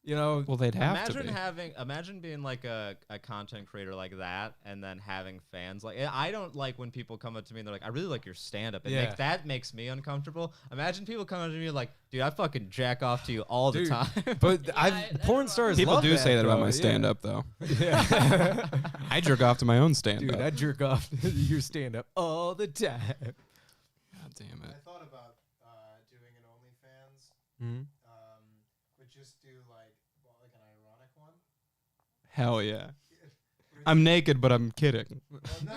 You know,
Well, they'd have to be.
Imagine being like a content creator like that, and then having fans. Like, I don't like when people come up to me and they're like, "I really like your stand-up." That makes me uncomfortable. Imagine people coming up to me like, "Dude, I fucking jack off to you all the time."
But porn stars.
People
love
do say that about
though,
my stand-up, though.
Yeah.
I jerk off to my own stand-up.
Dude, I jerk off to your stand-up all the time.
God damn it.
I thought about doing an OnlyFans,
Mhm.
but just do like an ironic one.
Hell yeah. I'm naked, but I'm kidding.
Well, no.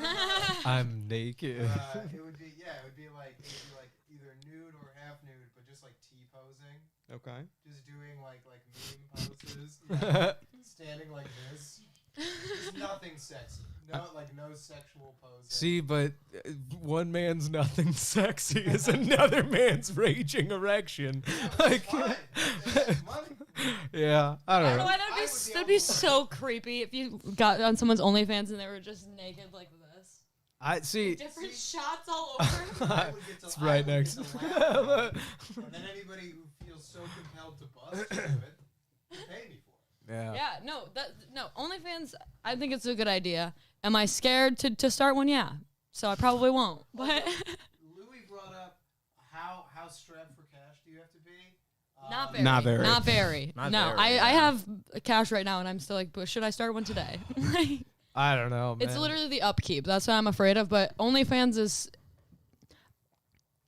I'm naked.
It would be like either nude or half nude, but just like T-posing.
Okay.
Just doing like meme poses. Yeah. Standing like this. Just nothing sexy. No sexual posing.
See, but one man's nothing sexy is another man's raging erection. Like,
That's money.
yeah, I don't know.
That'd be so creepy if you got on someone's OnlyFans and they were just naked like this.
I see.
Different shots all over.
I would get to-
It's
I
right
would get
next.
to laugh. And then anybody who feels so compelled to bust into it, pay me for it.
Yeah.
No, OnlyFans, I think it's a good idea. Am I scared to start one? Yeah. So I probably won't. But
Louis brought up how strapped for cash do you have to be?
not very.
Not very.
Not very.
Not
No,
very,
I
yeah.
have cash right now and I'm still like, but should I start one today? Like,
I don't know, man.
it's literally the upkeep. That's what I'm afraid of. But OnlyFans is,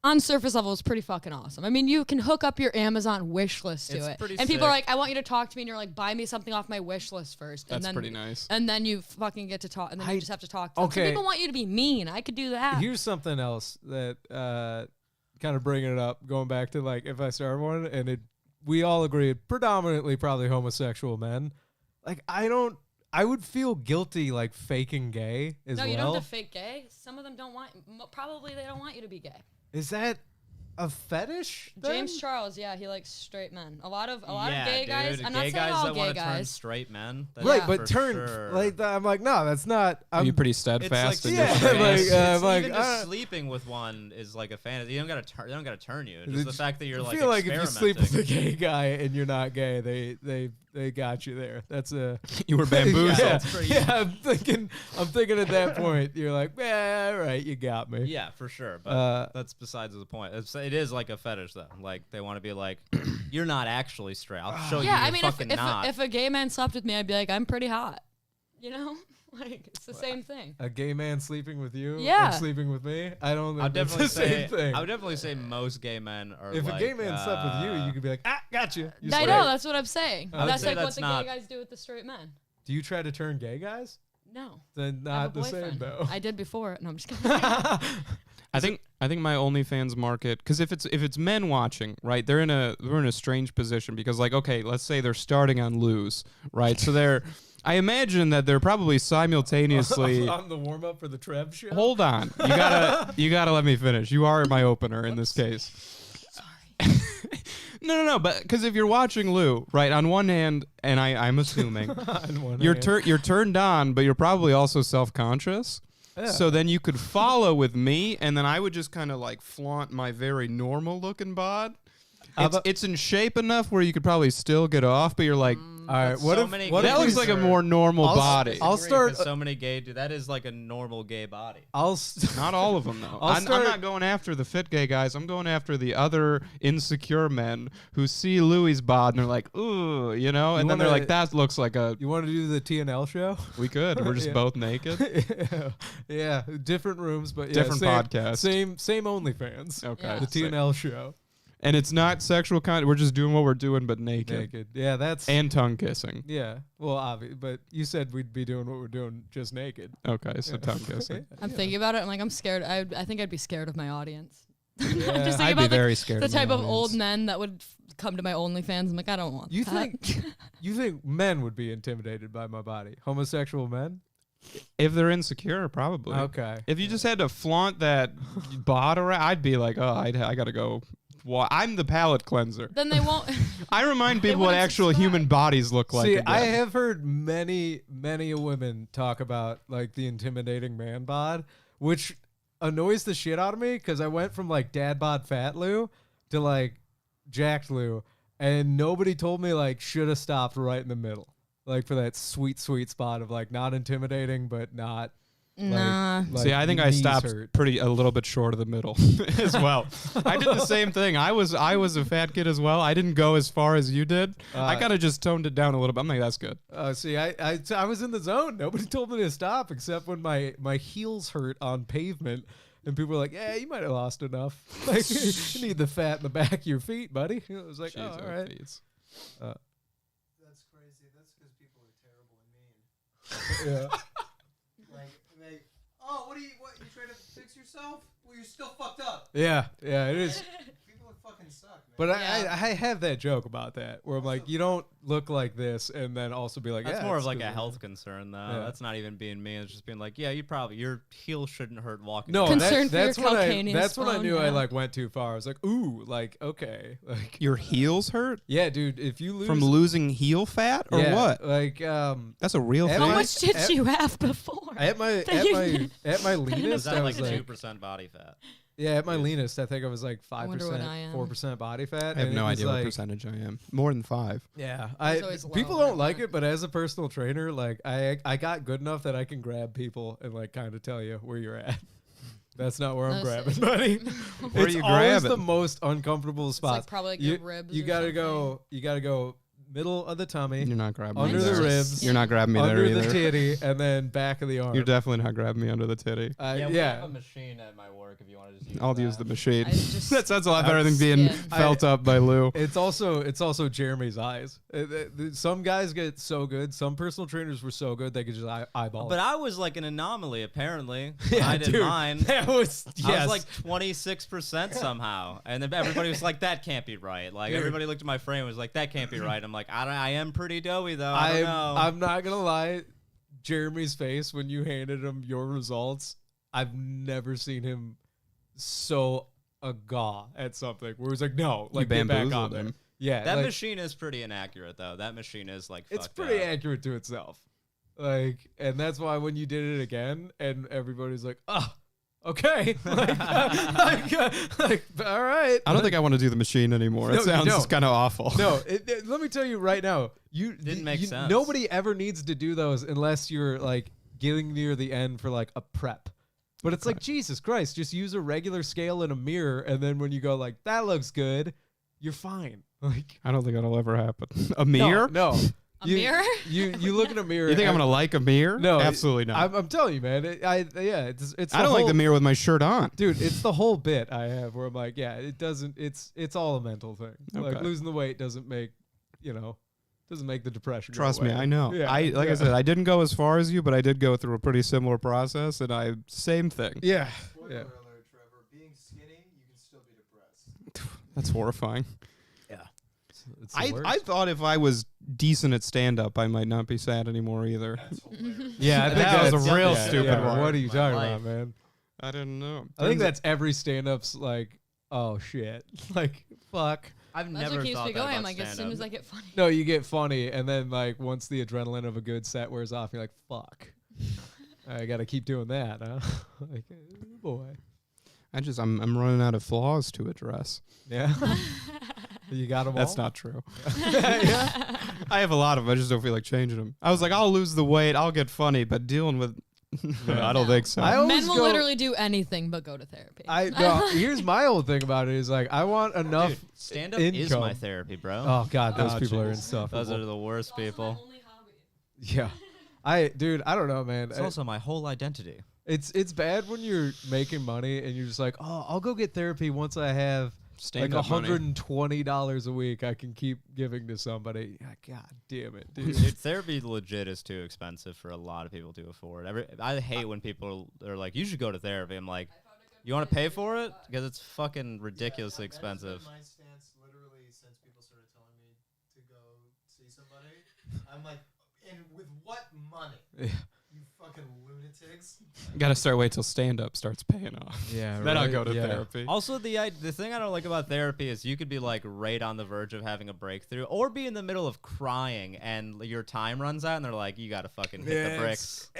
on surface level, is pretty fucking awesome. I mean, you can hook up your Amazon wish list to
It's
it.
pretty
And people are
sick.
like, I want you to talk to me. And you're like, buy me something off my wish list first.
That's
and then,
pretty nice.
And then you fucking get to talk. And then you just have to talk to them.
okay.
Some people want you to be mean. I could do that.
Here's something else that kind of bringing it up, going back to like if I start one and we all agree predominantly probably homosexual men. Like I would feel guilty like faking gay as
No,
well.
you don't have to fake gay. Some of them don't want, probably they don't want you to be gay.
Is that a fetish?
James
then?
Charles, yeah, he likes straight men. A lot of
Yeah,
gay guys.
dude,
I'm
gay
not saying
guys
all
that
gay
wanna turn
guys.
straight men. That's
Right,
Yeah.
but
for
turn
sure.
like I'm like, no, that's not.
Are
I'm
you pretty steadfast in
It's
your
yeah,
stance?
like,
it's
like,
even just sleeping with one is like a fantasy. They don't gotta turn you. Just the fact that you're
I
like
feel like if you sleep with a
experimenting.
gay guy and you're not gay, they got you there. That's a
You were bamboozled.
yeah,
It's pretty-
yeah, I'm thinking at that point, you're like, yeah, all right, you got me.
Yeah, for sure. But that's besides the point. It is like a fetish though. Like they want to be like, you're not actually straight. I'll show you.
Yeah,
You're
I mean,
fucking not.
if a gay man slept with me, I'd be like, I'm pretty hot. You know? Like, it's the same thing.
A gay man sleeping with you,
Yeah.
and sleeping with me. I don't think
I'd
that's
definitely
the same
say.
thing.
I would definitely say most gay men are.
If
like,
a gay man slept with you, you could be like, got you. You're
I
straight.
know, that's what I'm saying.
I would
That's
say
like what
that's
the
not-
gay guys do with the straight men.
Do you try to turn gay guys?
No.
Then
I have
not
a
the same
boyfriend.
though.
I did before. No, I'm just kidding.
I think my OnlyFans market, because if it's men watching, right, they're in a strange position because like, okay, let's say they're starting on lose, right, so I imagine that they're probably simultaneously.
on the warm up for the Trev show.
Hold on, you gotta let me finish. You are my opener in this case.
Sorry.
No, but because if you're watching Lou, right, on one hand, and I'm assuming
On one
you're
hand.
you're turned on, but you're probably also self-conscious.
Yeah.
So then you could follow with me, and then I would just kind of like flaunt my very normal looking bod. It's in shape enough where you could probably still get off, but you're like,
All right,
But
what
so
if
many
what
gay
if
that
we
looks like a
are-
more normal
I'll
body.
I'll start-
So many gay dude. That is like a normal gay body.
Not all of them, though.
I'll
I'm
start-
not going after the fit gay guys. I'm going after the other insecure men who see Louis' bod and they're like, ooh, you know? And then they're
wanna-
like, that looks like a...
You want to do the TNL show?
We could. We're just
Yeah.
both naked.
Yeah, different rooms, but yeah,
Different
same,
podcast.
Same OnlyFans.
Okay.
Yeah.
The TNL show.
And it's not sexual content. We're just doing what we're doing, but naked.
Naked. Yeah, that's
And tongue kissing.
yeah. Well, obvious, but you said we'd be doing what we're doing, just naked.
Okay, so tongue kissing.
I'm thinking about it. I'm like, I'm scared. I think I'd be scared of my audience. I'm
Yeah.
just thinking
I'd be
about
very scared
the
of my
type of
audience.
old men that would come to my OnlyFans. I'm like, I don't want
You
that.
You think men would be intimidated by my body? Homosexual men?
If they're insecure, probably.
Okay.
If you just had to flaunt that bod around, I'd be like, oh, I got to go. I'm the palate cleanser.
Then they won't.
I remind
They
people what
wouldn't
actual
subscribe.
human bodies look like.
See,
again.
I have heard many women talk about like the intimidating man bod, which annoys the shit out of me because I went from like dad bod fat Lou to like jacked Lou, and nobody told me like should have stopped right in the middle, like for that sweet spot of like not intimidating but not.
Nah.
See, I think I stopped a little bit short of the middle as well. I did the same thing. I was a fat kid as well. I didn't go as far as you did. I kind of just toned it down a little bit. I'm like, that's good.
See, I was in the zone. Nobody told me to stop except when my heels hurt on pavement. And people were like, yeah, you might have lost enough. Like, you need the fat in the back of your feet, buddy. It was like,
Jeez,
all right.
Feet.
That's crazy. That's because people are terrible and mean.
Yeah.
What you trying to fix yourself? Well, you're still fucked up.
Yeah, it is.
People fucking suck, man.
But I have that joke about that where I'm like, you don't look like this, and then also be like,
That's
yeah,
more
it's
of like a
good.
health concern, though.
Yeah.
That's not even being mean. It's just being like, yeah, your heel shouldn't hurt walking.
No,
Concern
that's
for your
when
calcaneus
I
bone,
knew I
yeah.
like went too far. I was like, ooh, like okay, like
Your heels hurt
yeah, dude. If you lose
from losing heel fat or
yeah,
what?
like
That's a real
How
thing.
How
I-
much did
at-
you have before?
at my
Is
leanest,
that
I
like
was
2% body fat?
yeah, at my leanest, I think I was like
wonder what I
5%,
am.
4% body fat.
I have
and
no
it was
idea what
like,
percentage I am. More than 5.
Yeah,
was always low
people
when
don't
I
like
went.
it, but as a personal trainer, like I got good enough that I can grab people and like kind of tell you where you're at. That's not where I'm
No,
grabbing,
so-
buddy.
Where
It's
you
always
grabbing?
the most uncomfortable
It's
spot.
like probably like
you,
your ribs.
you
or
gotta
something.
go. You gotta go middle of the tummy,
You're not grabbing
under
me
the
there.
ribs,
You're not grabbing me there
under
either.
the titty, and then back of the arm.
You're definitely not grabbing me under the titty.
We have a machine at my work if you want to just use
I'll use the machine.
I just-
That sounds a lot better than being
Yeah.
felt up by Lou.
It's also Jeremy's eyes. Some guys get so good. Some personal trainers were so good they could just eyeball.
But
it.
I was like an anomaly, apparently.
Yeah,
I did
dude,
mine.
That was
I
yes.
was like 26% somehow. And then everybody was like, that can't be right. Like,
Dude.
everybody looked at my frame and was like, that can't be right. I'm like, I am pretty doughy, though. I don't know.
I'm not gonna lie. Jeremy's face when you handed him your results, I've never seen him so agaw at something where he's like, no, like get back on
bamboozled
there.
him.
Yeah,
That
like,
machine is pretty inaccurate, though. That machine is like
it's
fucked
pretty
up.
accurate to itself. Like, and that's why when you did it again, and everybody's like, oh, okay, like, all right.
I don't think I want to do the machine anymore.
No,
It
you
sounds
don't.
kind of awful.
No, let me tell you right now,
Didn't make sense.
Nobody ever needs to do those unless you're like getting near the end for like a prep. But it's like Jesus Christ, just use a regular scale and a mirror, and then when you go like that looks good, you're fine. Like
I don't think that'll ever happen. A mirror?
No.
A mirror?
You look in a mirror.
You think I'm
and-
gonna like a mirror?
No,
absolutely not.
I'm telling you, man. It's.
I don't like the mirror with my shirt on.
Dude, it's the whole bit I have where I'm like, yeah, it doesn't. It's all a mental thing. Like
Okay.
losing the weight doesn't make, doesn't make the depression. go
Trust me,
away.
I know.
Yeah,
I
yeah.
said, I didn't go as far as you, but I did go through a pretty similar process, and same thing.
Yeah.
Spoiler
Yeah.
alert, Trevor. Being skinny, you can still be depressed.
That's horrifying.
It's the
I
worst.
thought if I was decent at stand up, I might not be sad anymore either.
That's hilarious.
Yeah, I think
That was a
that's-
real
yeah,
stupid
yeah,
one.
What are you
My
talking
life.
about, man?
I didn't know.
I think that's every stand-up's like, oh shit, like fuck.
I've
That's
never
what keeps
thought
me
that
going.
about
Like as soon
stand-up.
as I get funny.
No, you get funny, and then like once the adrenaline of a good set wears off, you're like, fuck. I gotta keep doing that, huh? Like, boy.
I'm running out of flaws to address.
Yeah. You got them all.
That's not true.
Yeah.
I have a lot of them. I just don't feel like changing them. I was like, I'll lose the weight. I'll get funny, but dealing with, I don't
No.
think so.
I always
Men will
go-
literally do anything but go to therapy.
Here's my whole thing about it is like I want enough.
Dude, stand-up is
income.
my therapy, bro.
Oh god, those
Oh,
people are
jeez.
insufferable.
Those are the worst people.
Yeah. Dude, I don't know, man.
It's also my whole identity.
It's bad when you're making money and you're just like, oh, I'll go get therapy once I have like
Stand-up money.
$120 a week I can keep giving to somebody. Yeah, god damn it, dude.
Dude, therapy legit is too expensive for a lot of people to afford. I hate when people are like, you should go to therapy. I'm like, you want to pay for it? Because it's fucking ridiculously expensive.
That's been my stance literally since people started telling me to go see somebody. I'm like, and with what money?
Yeah.
You fucking lunatics.
Gotta start wait till stand up starts paying off.
Yeah,
Then I'll
right?
go to
Yeah.
therapy.
Also, the thing I don't like about therapy is you could be like right on the verge of having a breakthrough, or be in the middle of crying and your time runs out, and they're like, "You gotta fucking hit the bricks."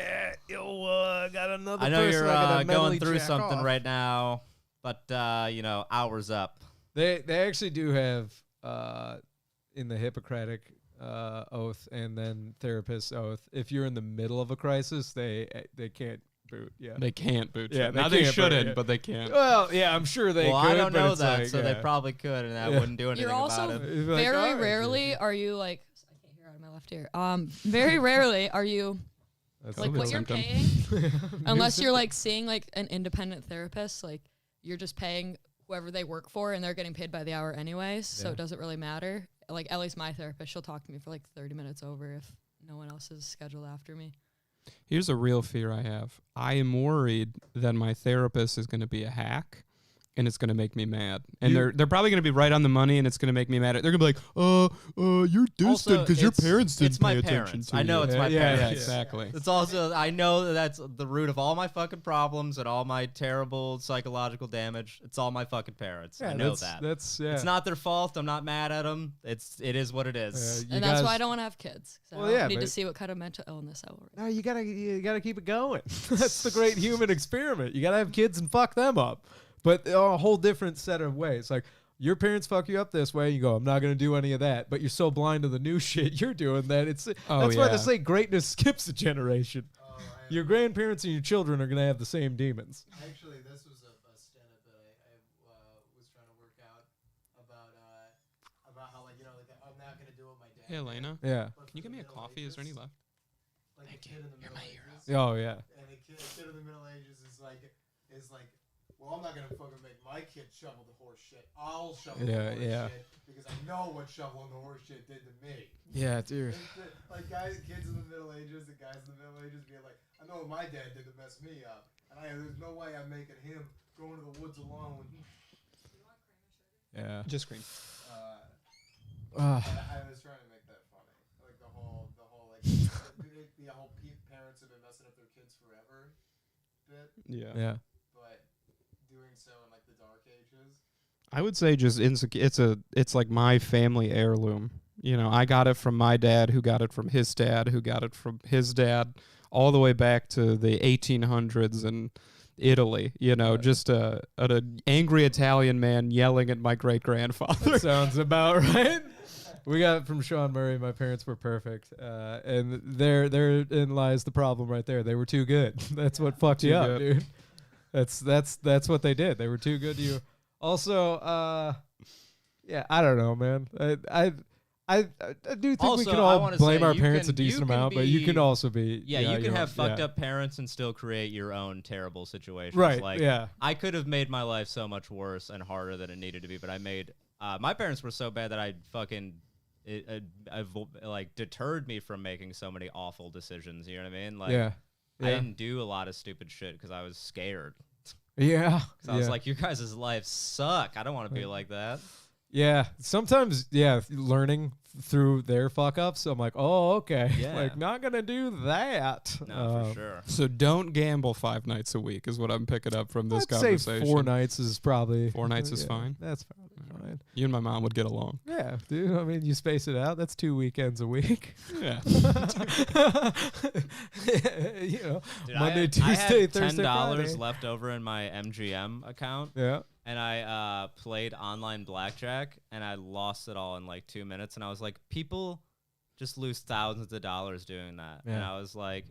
Got another
I know you're going
mentally
through
jack
something
off.
right now, but hours up.
They actually do have in the Hippocratic oath and then therapist oath, if you're in the middle of a crisis, they can't boot. Yeah,
They can't boot you.
Yeah,
Now
they
they
can't,
shouldn't,
yeah.
but they can't.
Well, yeah, I'm sure they
Well,
could.
I don't
but
know
it's
that,
like,
so they
yeah.
probably could, and that
Yeah.
wouldn't do anything
You're also
about it.
It's like,
very
all right,
rarely are you like, I can't hear out of my left ear. Very rarely are you
That's
like
a
what
good
you're
symptom.
paying, unless you're like seeing like an independent therapist, like you're just paying whoever they work for and they're getting paid by the hour anyways, so
Yeah.
it doesn't really matter. Like at least my therapist, she'll talk to me for like 30 minutes over if no one else is scheduled after me.
Here's a real fear I have. I am worried that my therapist is going to be a hack and it's going to make me mad. And they're probably going to be right on the money and it's going to make me mad. They're going to be like, you're distant because your parents didn't
It's my
pay attention
parents.
to
I know
you.
it's my
Yeah,
parents.
Yeah, exactly.
It's also, I know that that's the root of all my fucking problems and all my terrible psychological damage. It's all my fucking parents. I know that.
That's yeah.
It's not their fault. I'm not mad at them. It is what it is.
You
And that's why I
guys-
don't want to have kids. 'Cause
Well,
I
yeah,
don't need to
but-
see what kind of mental illness I will.
No, you gotta keep it going. That's the great human experiment. You gotta have kids and fuck them up, but a whole different set of ways. Like your parents fuck you up this way, you go, I'm not gonna do any of that. But you're so blind to the new shit you're doing that it's.
Oh,
that's why
yeah.
they say greatness skips a generation. Your grandparents and your children are gonna have the same demons.
Actually, this was a stand-up that I was trying to work out about how like I'm not gonna do what my dad.
Hey, Elena,
Yeah.
But
can you
for
get me a
the
coffee?
Middle
Is there any
Ages,
left?
Like a kid in the Middle Ages,
Oh yeah.
and a kid in the Middle Ages is like, well, I'm not gonna fucking make my kid shovel the horse shit. I'll shovel the horse shit because I know what shoveling the horse shit did to me.
Yeah, dude.
Like kids in the Middle Ages, the guys in the Middle Ages being like, I know what my dad did to mess me up, and there's no way I'm making him go into the woods alone with me.
Yeah.
Just scream.
Ah.
I was trying to make that funny, like the whole like the whole parents have been messing up their kids forever bit,
Yeah.
Yeah.
but doing so in like the dark ages.
I would say just it's like my family heirloom. You know, I got it from my dad, who got it from his dad, who got it from his dad, all the way back to the 1800s in Italy. You know, just an angry Italian man yelling at my great grandfather.
That sounds about right. We got it from Sean Murray. My parents were perfect, and therein lies the problem right there. They were too good. That's what fucked you
Too
up,
good.
dude. That's what they did. They were too good to you. Also, yeah, I don't know, man. I do think we
Also,
can
I
all
wanna
blame
say
our
you
parents
can-
a decent
you can
amount, but you
be-
can also be
Yeah, you can have fucked
yeah.
up parents and still create your own terrible situations.
Right,
Like,
yeah.
I could have made my life so much worse and harder than it needed to be, but I made my parents were so bad that I fucking like deterred me from making so many awful decisions. You know what I mean? Like,
Yeah.
I
Yeah.
didn't do a lot of stupid shit because I was scared.
Yeah.
Because I was like, your guys' lives suck. I don't want to be like that.
Yeah, sometimes, learning through their fuck ups. I'm like, oh, okay,
Yeah.
like not gonna do that.
No, for sure.
So don't gamble 5 nights a week is what I'm picking up from this
I'd
conversation.
say 4 nights is probably
4 nights is fine?
That's probably fine.
You and my mom would get along.
Yeah, dude. I mean, you space it out. That's 2 weekends a week.
Yeah.
You know,
Dude,
Monday,
I
Tuesday,
had
Thursday,
$10
Friday.
left over in my MGM account.
Yeah.
And I played online blackjack, and I lost it all in like 2 minutes. And I was like, people just lose thousands of dollars doing that. And
Yeah.
I was like,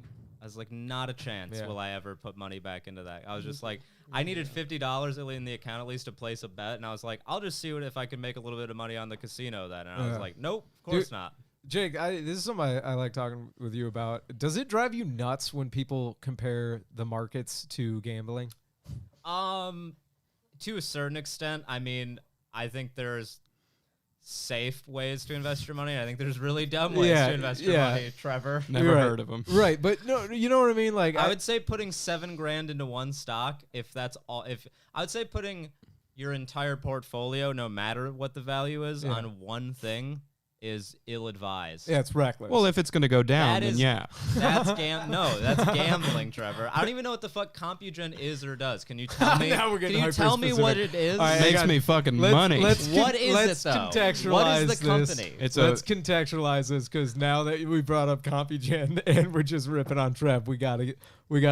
not a chance
Yeah.
will I ever put money back into that. I was just like, I needed $50 in the account at least to place a bet. And I was like, I'll just see if I can make a little bit of money on the casino then. And I was
Yeah.
like, nope, of course
Dude,
not.
Jake, this is something I like talking with you about. Does it drive you nuts when people compare the markets to gambling?
To a certain extent. I mean, I think there's safe ways to invest your money. I think there's really dumb ways
Yeah,
to invest your
yeah.
money, Trevor.
Never
Right.
heard of him.
Right, but no, you know what I mean? Like,
I would say putting $7,000 into one stock, if that's all. If I would say putting your entire portfolio, no matter what the value is,
Yeah.
on one thing is ill-advised.
yeah, it's reckless.
Well, if it's going to go down,
That
then
is-
yeah.
That's that's gambling, Trevor. I don't even know what the fuck CompuGen is or does. Can you tell me?
Now we're
Can
getting
you tell me what it is?
All right,
Makes
hang on.
me fucking
Let's-
money.
What is
let's
it, though?
contextualize
What is the
this.
company?
Let's contextualize this because now that we brought up CompuGen and we're just ripping on Trev, we gotta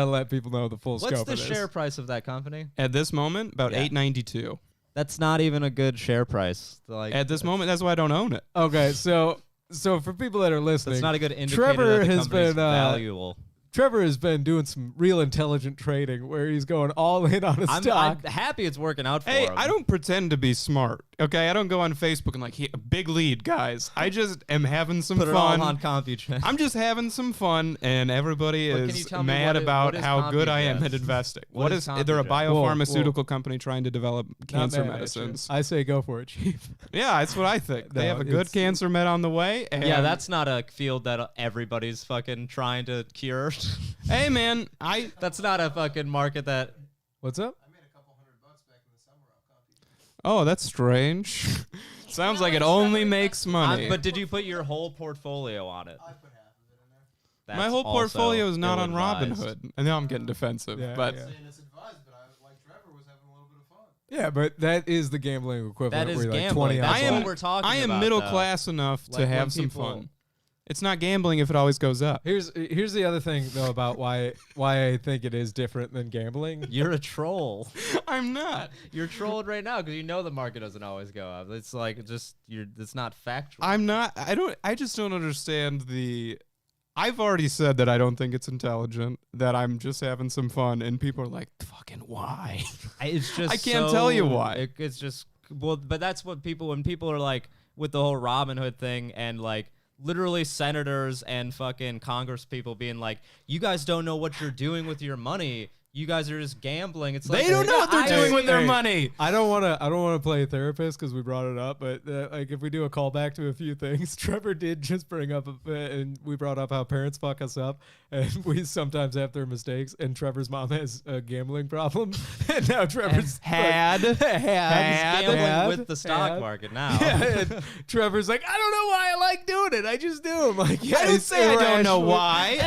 let people know the full
What's
scope
the
of this.
share price of that company?
At this moment, about
Yeah.
$8.92.
That's not even a good share price. Like
At this moment, that's why I don't own it.
Okay, so for people that are listening,
that's not a good indicator
Trevor
that the
has
company's
been
valuable.
Trevor has been doing some real intelligent trading where he's going all in on a
I'm
stock.
happy it's working out for
Hey,
him.
I don't pretend to be smart. Okay, I don't go on Facebook and like, big lead, guys. I just am having some
put
fun.
it all on CompuGen.
I'm just having some fun, and everybody
But can you
is
tell me
mad
what
about
is
how good I am
CompuGen?
at investing.
What is
They're a
CompuGen?
biopharmaceutical company trying to develop
Not
cancer
mad at you.
medicines.
I say go for it, Chief.
Yeah, that's what I think. They
No,
have a good
it's-
cancer med on the way. And
Yeah, that's not a field that everybody's fucking trying to cure.
Hey, man,
That's not a fucking market that.
What's up?
I made a couple $100 back in the summer off CompuGen.
Oh, that's strange. Sounds like it only makes money.
But did you put your whole portfolio on it?
I put half of it in there.
That's
My whole
also
portfolio is not on
ill-advised.
Robinhood. And now I'm getting defensive.
Yeah,
but
yeah.
Saying it's advised, but I, like Trevor, was having a little bit of fun.
Yeah, but that is the gambling equivalent.
That is
where you're like
gambling.
20
That's
I am-
what we're talking
I am
about,
middle
though.
class enough
Like
to
when
have some
people-
fun. It's not gambling if it always goes up.
Here's the other thing though about why I think it is different than gambling.
You're a troll.
I'm not.
You're trolled right now because you know the market doesn't always go up. It's like it's not factual.
I'm not. I just don't understand the. I've already said that I don't think it's intelligent. That I'm just having some fun, and people are like, "Fucking why?"
It's just
I can't tell you why.
It's just but that's what when people are like with the whole Robin Hood thing and like literally senators and fucking Congress people being like, you guys don't know what you're doing with your money. You guys are just gambling. It's like
They don't know what they're doing with their
Hey,
money.
I don't want to play therapist because we brought it up, but like if we do a callback to a few things, Trevor did just bring up and we brought up how parents fuck us up, and we sometimes have their mistakes. And Trevor's mom has a gambling problem, and now Trevor's
Had.
He's gambling with the stock
had.
market now.
Yeah, and Trevor's like, I don't know why I like doing it. I just do. I'm like, yeah,
I don't
it's
say I don't know
irrational.
why.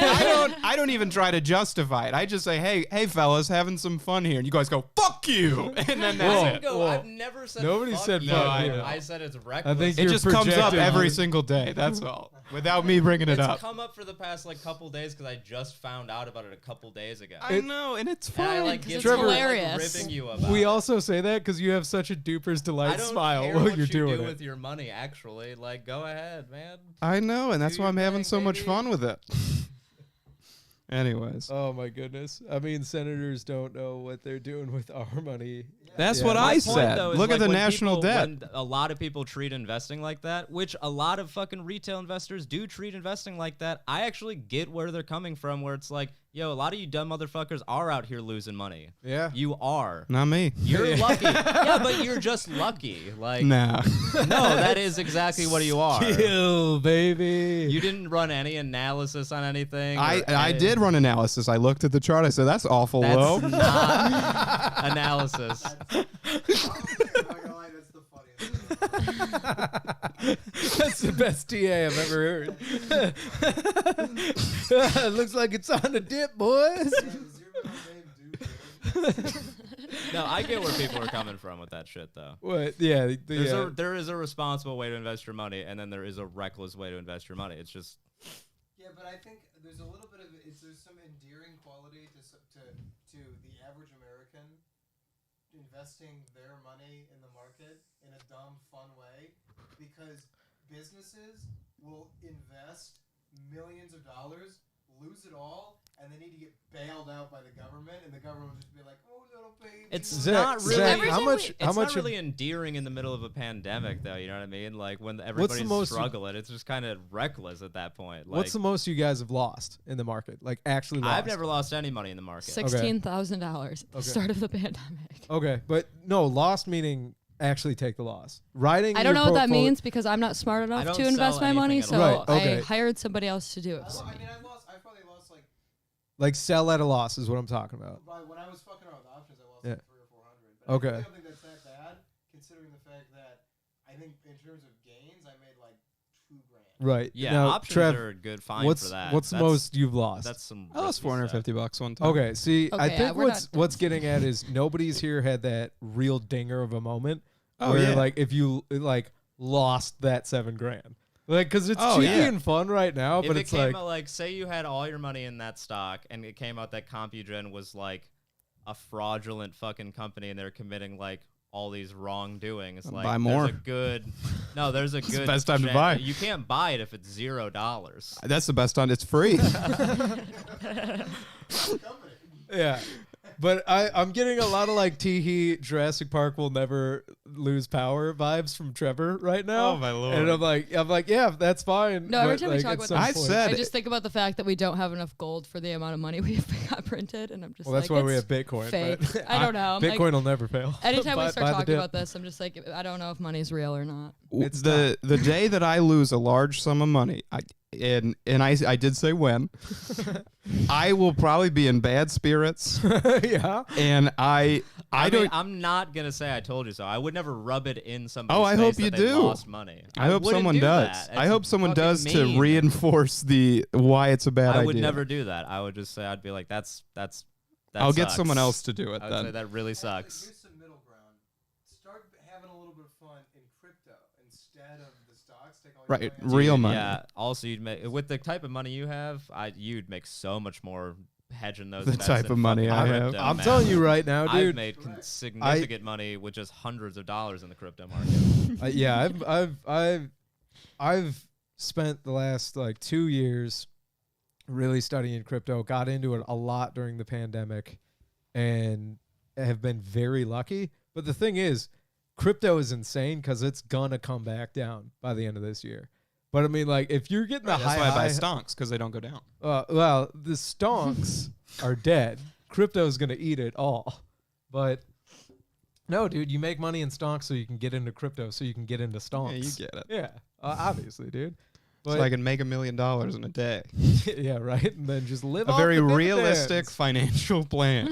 I don't even try to justify it. I just say, hey fellas, having some fun here. And you guys go, fuck you. And then
Whoa.
that's it.
No,
Whoa.
I've never said
Nobody
fuck
said
you.
fuck
I
you.
know.
I said it's reckless.
think
It
you're
just comes up
projecting.
every single day. That's all. Without me bringing it
It's
up.
come up for the past like couple days because I just found out about it a couple days ago.
I know, and it's
And I
fun.
like
'cause
get
it's
to, like,
hilarious.
ribbing you about
We
it.
also say that because you have such a duper's
I
delight
don't
smile
care
while
what
you're
you
doing
do
it.
with your money. Actually, like, go ahead, man.
I know, and that's
Do
why
your
I'm having
thing,
so much
baby.
fun with it. Anyways,
Oh my goodness! I mean, senators don't know what they're doing with our money.
that's
Yeah.
what
My
I
point,
said.
though, is,
Look
like,
at the
when
national
people-
debt.
when a lot of people treat investing like that, which a lot of fucking retail investors do treat investing like that. I actually get where they're coming from, where it's like, yo, a lot of you dumb motherfuckers are out here losing money.
Yeah.
You are.
Not me.
You're lucky. Yeah, but you're just lucky. Like,
Nah.
no, that is exactly what you are.
Kill, baby.
You didn't run any analysis on anything.
I
or any-
did run analysis. I looked at the chart. I said, that's awful low.
That's not analysis.
I'm not gonna lie, that's the funniest.
That's the best TA I've ever heard. Looks like it's on the dip, boys.
Yeah, the 0 name dude.
No, I get where people are coming from with that shit, though.
What? Yeah.
There is a responsible way to invest your money, and then there is a reckless way to invest your money. It's just
Yeah, but I think there's a little bit of there's some endearing quality to the average American investing their money in the market in a dumb, fun way, because businesses will invest millions of dollars, lose it all, and they need to get bailed out by the government, and the government will just be like, "Oh, little baby."
it's
Zach,
not really.
Zach,
Every
how
time
much?
It's
How much?
not really endearing in the middle of a pandemic, though. You know what I mean? Like when everybody's
most-
struggling, it's just kind of reckless at that point. Like,
What's the most you guys have lost in the market? Like actually lost?
I've never lost any money in the market.
$16,000 at the
Okay.
start of the pandemic.
Okay, but no, lost meaning actually take the loss. Writing.
I don't know
your
what that
portfolio-
means because I'm not smart enough
don't
to invest
sell
my money,
anything
so
at
all. Right, okay.
I hired somebody else to do it.
I mean, I probably lost like
Like sell at a loss is what I'm talking about.
when I was fucking around with options, I lost
Yeah.
like 300 or 400. But
Okay.
I don't think that's that bad, considering the fact that I think in terms of gains, I made like $2,000.
Right.
Yeah,
Now,
options
Trev,
are a good find
what's
for that.
what's the
That's-
most you've lost?
That's some.
I lost
risky stuff.
$450 one time.
Okay, see, I
Okay,
think
we're
what's
not-
what's getting at is nobody's here had that real dinger of a moment
Oh,
where
yeah.
like if you like lost that $7,000, like because it's
Oh,
cheeky
yeah.
and fun right now,
If
but
it
it's
came
like
out like, say you had all your money in that stock, and it came out that CompuGen was like a fraudulent fucking company, and they're committing like all these wrongdoings. Like,
buy more.
There's a good.
the best time to buy.
You can't buy it if it's $0.
That's the best time. It's free.
Yeah. But I'm getting a lot of like Teehee Jurassic Park will never lose power vibes from Trevor right now.
Oh my lord!
And I'm like, yeah, that's fine.
No, every
but,
time
like,
we talk
at
about
some
this,
point-
said
I just think about the fact that we don't have enough gold for the amount of money we got printed, and I'm just
well,
like,
that's why we have
it's
Bitcoin.
fake.
but
I don't know. I'm
Bitcoin
like,
will never fail.
anytime we
Buy-
start
buy the
talking
dip.
about this, I'm just like, I don't know if money's real or not.
The day that I lose a large sum of money, I did say when, I will probably be in bad spirits,
Yeah.
and I
I
don't.
mean, I'm not gonna say I told you so. I would never rub it in somebody's
Oh, I
face
hope
that
you
they
do.
lost money.
I hope
wouldn't
someone
do
does.
that.
I
It's
hope someone
fucking
does to
mean.
reinforce the why it's a bad idea.
I would never do that. I would just say I'd be like, that
I'll get
sucks.
someone else to do it
I would say
then.
that really sucks.
Here's some middle ground. Start having a little bit of fun in crypto instead of the stocks. Take all your
Right,
money out.
real money.
Yeah. Also, you'd make with the type of money you have, you'd make so much more hedging those.
The
bets
type
than
of money
fucking
I have.
crypto,
I'm
man.
telling you right now,
I've
dude.
made
Correct.
significant money with just hundreds of dollars in the crypto market.
Yeah, I've spent the last like 2 years really studying crypto. Got into it a lot during the pandemic, and have been very lucky. But the thing is, crypto is insane because it's gonna come back down by the end of this year. But I mean, like, if you're getting the
That's
high,
why I buy
high
stonks, because they don't go down.
well, the stonks are dead. Crypto's gonna eat it all. But no, dude, you make money in stonks so you can get into crypto, so you can get into stonks.
Yeah, you get it.
Yeah, obviously, dude. But
So I can make $1 million in a day.
yeah, right. And then just live
A
off
very
the
realistic
dividends.
financial plan.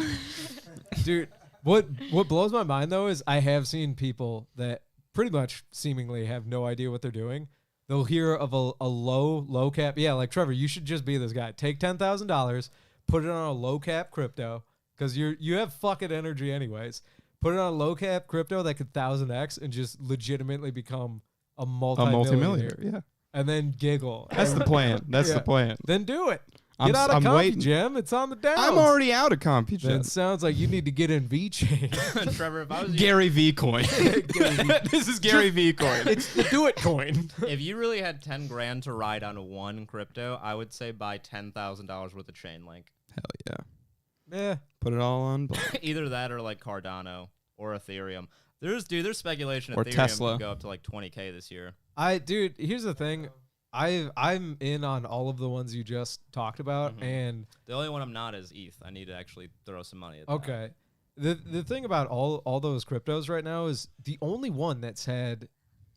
Dude. What blows my mind though is I have seen people that pretty much seemingly have no idea what they're doing. They'll hear of a low cap. Yeah, like Trevor, you should just be this guy. Take $10,000, put it on a low cap crypto because you have fucking energy anyways. Put it on a low cap crypto that could 1000x and just legitimately become a
A
multi-millionaire.
multimillionaire, yeah.
And then giggle.
That's the plan. That's
Yeah.
the plan.
Then do it.
I'm
Get out of
I'm
Compu
waiting.
Gem. It's on the down.
I'm already out of CompuGen.
Then it sounds like you need to get in VChain.
Trevor, if I was you,
Gary V coin. This is Gary V coin.
It's the do it coin.
if you really had 10 grand to ride on one crypto, I would say buy $10,000 worth of Chainlink.
Hell yeah.
Yeah.
Put it all on.
Either that or like Cardano or Ethereum. There's speculation
Or
Ethereum
Tesla.
could go up to like 20K this year.
Dude, here's the thing. I'm in on all of the ones you just talked about,
Mhm.
and
The only one I'm not is ETH. I need to actually throw some money at that.
okay. The thing about all those cryptos right now is the only one that's had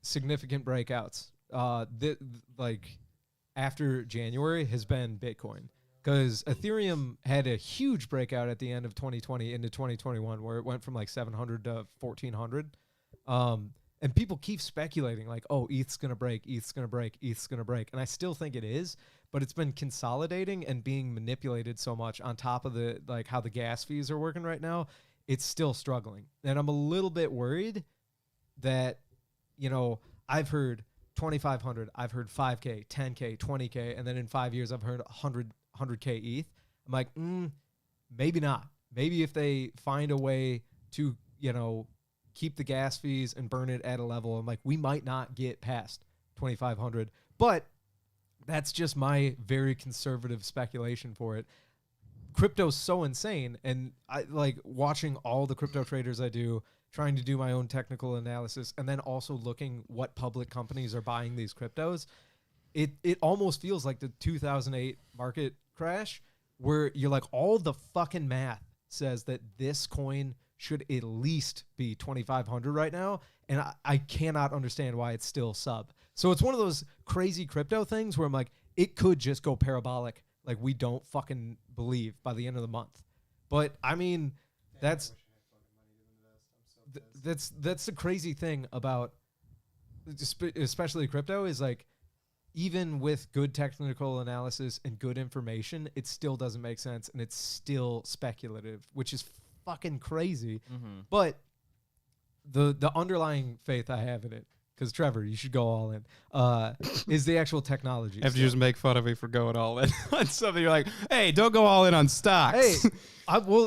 significant breakouts. Like after January has been Bitcoin. Because Ethereum had a huge breakout at the end of 2020 into 2021 where it went from like 700 to 1400. And people keep speculating like, oh, ETH's going to break, ETH's going to break, ETH's going to break. And I still think it is, but it's been consolidating and being manipulated so much on top of the like how the gas fees are working right now. It's still struggling. And I'm a little bit worried that, I've heard 2,500, I've heard 5K, 10K, 20K, and then in 5 years I've heard 100K ETH. I'm like, maybe not. Maybe if they find a way to, keep the gas fees and burn it at a level, I'm like, we might not get past 2,500. But that's just my very conservative speculation for it. Crypto's so insane, and I like watching all the crypto traders I do, trying to do my own technical analysis, and then also looking what public companies are buying these cryptos. It almost feels like the 2008 market crash, where you're like, all the fucking math says that this coin should at least be 2,500 right now, and I cannot understand why it's still sub. So it's one of those crazy crypto things where I'm like, it could just go parabolic, like we don't fucking believe by the end of the month. But I mean, that's the crazy thing about especially crypto is like, even with good technical analysis and good information, it still doesn't make sense, and it's still speculative, which is fucking crazy.
Mm-hmm.
But the underlying faith I have in it, because Trevor, you should go all in, is the actual technology.
After you just make fun of me for going all in on something, you're like, hey, don't go all in on stocks.
Hey,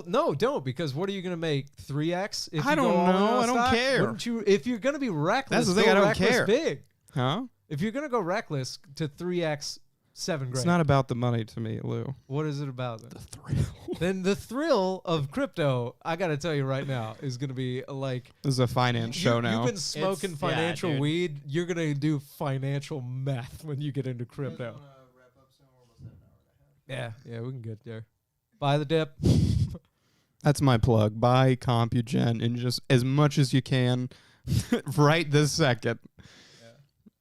No, don't, because what are you gonna make 3x? If
I
you
don't
go all in
know.
on
I don't
stock?
care.
Wouldn't you? If you're gonna be reckless,
That's the thing, I
go
don't
reckless
care.
big.
Huh?
If you're gonna go reckless to 3x, $7 grand.
It's not about the money to me, Lou.
What is it about then?
The thrill.
Then the thrill of crypto, I gotta tell you right now, is gonna be like
This is a finance show now.
You've been smoking
Yeah,
financial
dude.
weed. You're gonna do financial meth when you get into crypto.
Wrap up soon. We're almost at an hour and a half.
Yeah, we can get there. Buy the dip.
That's my plug. Buy CompuGen and just as much as you can right this second.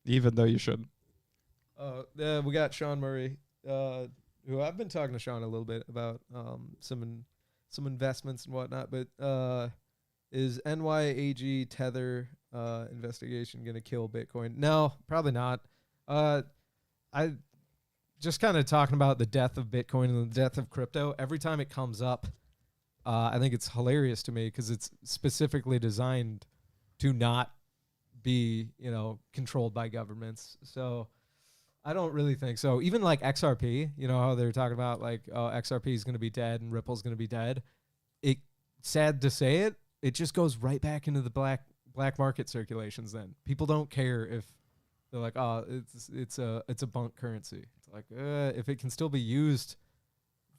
Even though you shouldn't.
We got Sean Murray, who I've been talking to Sean a little bit about some investments and whatnot. But is NYAG Tether investigation gonna kill Bitcoin? No, probably not. I just kind of talking about the death of Bitcoin and the death of crypto. Every time it comes up, I think it's hilarious to me because it's specifically designed to not be, controlled by governments. So I don't really think so. Even like XRP, how they're talking about like, oh, XRP is going to be dead and Ripple's going to be dead. Sad to say it just goes right back into the black market circulations. Then people don't care if they're like, oh, it's a bunk currency. It's like, if it can still be used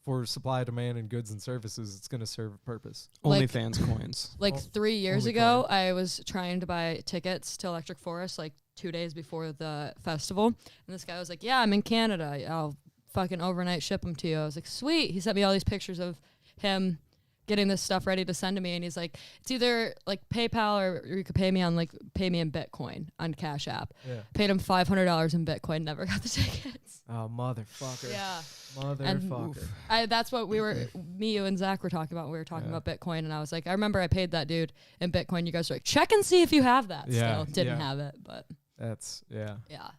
for supply, demand, and goods and services, it's going to serve a purpose.
OnlyFans coins.
Like
Oh,
3 years
only
ago, I was trying to buy tickets to Electric Forest like 2 days before the festival. And this guy was like, yeah, I'm in Canada. I'll fucking overnight ship them to you. I was like, sweet. He sent me all these pictures of him getting this stuff ready to send to me. And he's like, it's either like PayPal or you could pay me in Bitcoin on Cash App.
Yeah.
Paid him $500 in Bitcoin. Never got the tickets.
Oh, motherfucker.
Yeah.
Motherfucker.
That's what me, you, and Zach were talking about. We were talking
Yeah.
about Bitcoin, and I was like, I remember I paid that dude in Bitcoin. You guys were like, check and see if you have that.
Yeah,
Still didn't
yeah.
have it, but
That's, yeah.
yeah,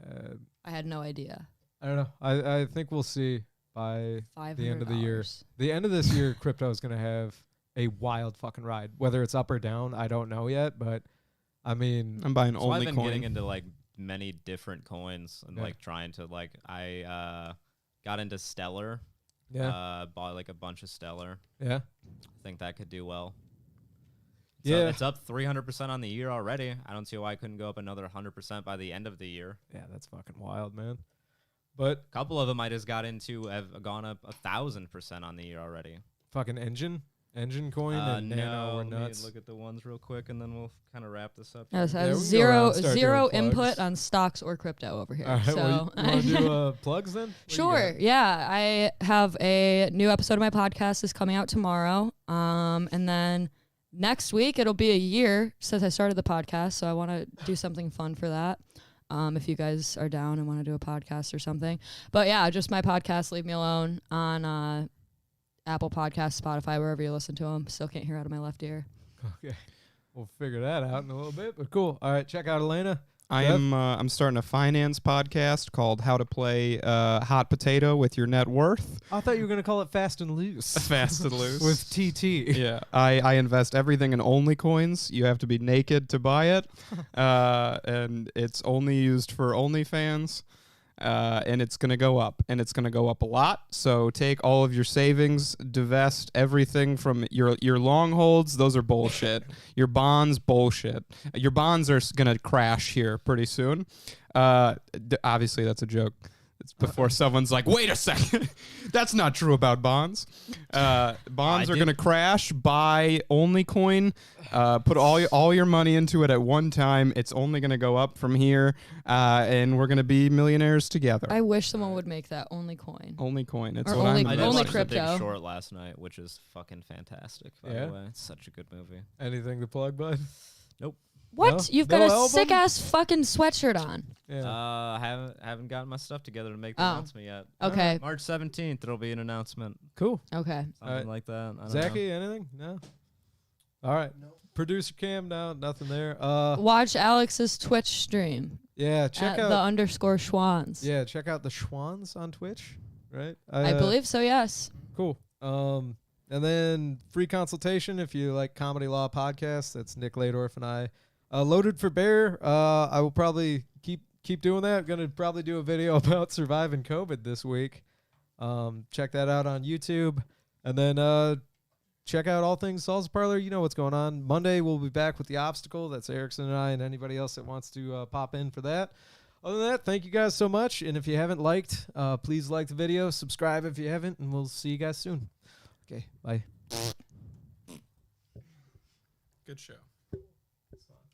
Uh,
I had no idea.
I don't know. I think we'll see by
$500.
the end of the year. The end of this year, crypto is going to have a wild fucking ride. Whether it's up or down, I don't know yet. But I mean,
I'm buying
So I've
only
been
coin.
getting into like many different coins and
Yeah.
like trying to like I got into Stellar.
yeah,
Bought like a bunch of Stellar.
yeah,
I think that could do well.
yeah,
It's up 300% on the year already. I don't see why it couldn't go up another 100% by the end of the year.
yeah. That's fucking wild, man. But
A couple of them I just got into have gone up 1,000% on the year already.
fucking engine coin and nano were
let me
nuts.
look at the ones real quick, and then we'll kind of wrap this up.
Yes, I
Yeah,
have
we can go
zero
around and start
zero
doing
input
plugs.
on stocks or crypto over here.
All right,
so
well, you want to do plugs then? What do you
Sure.
got?
Yeah, I have a new episode of my podcast is coming out tomorrow. And then next week it'll be a year since I started the podcast, so I want to do something fun for that. If you guys are down and want to do a podcast or something. But yeah, just my podcast, Leave Me Alone, on Apple Podcasts, Spotify, wherever you listen to them. Still can't hear out of my left ear.
Okay, we'll figure that out in a little bit. But cool. All right, check out Elena.
I'm starting a finance podcast called How to Play Hot Potato with Your Net Worth.
I thought you were gonna call it Fast and Loose.
Fast and loose.
With TT.
Yeah, I invest everything in only coins. You have to be naked to buy it, and it's only used for OnlyFans. And it's going to go up, and it's going to go up a lot. So take all of your savings, divest everything from your long holds. Those are bullshit. Your bonds, bullshit. Your bonds are going to crash here pretty soon. Obviously, that's a joke. It's before someone's like, wait a second. That's not true about bonds. Bonds are going to crash. Buy only coin. Put all your money into it at one time. It's only going to go up from here. And we're going to be millionaires together.
I wish someone would make that only coin.
Only coin. It's
Or
what
only-
I'm
I did
only
watch
crypto.
The Big Short last night, which is fucking fantastic. By
Yeah?
the way, it's such a good movie.
Anything to plug, bud?
What?
No?
You've
No
got a
album?
sick ass fucking sweatshirt on.
Yeah.
I haven't gotten my stuff together to make the
Oh.
announcement yet.
Okay.
March 17th, there'll be an announcement,
Cool.
Okay.
something
Alright.
like that. I don't know.
Zachy, anything? No. All right.
Nope.
Producer Cam, no, nothing there.
Watch Alex's Twitch stream
Yeah, check
at
out.
the _Schwans.
Yeah, check out the Schwans on Twitch. Right.
I believe so. Yes.
Cool. And then free consultation if you like comedy law podcasts. That's Nick Ladorf and I. Loaded for Bear. I will probably keep doing that. Gonna probably do a video about surviving COVID this week. Check that out on YouTube. And then check out All Things Salsa Parlor. You know what's going on. Monday, we'll be back with The Obstacle. That's Erickson and I and anybody else that wants to pop in for that. Other than that, thank you guys so much. And if you haven't liked, please like the video. Subscribe if you haven't. And we'll see you guys soon. Okay, bye.
Good show.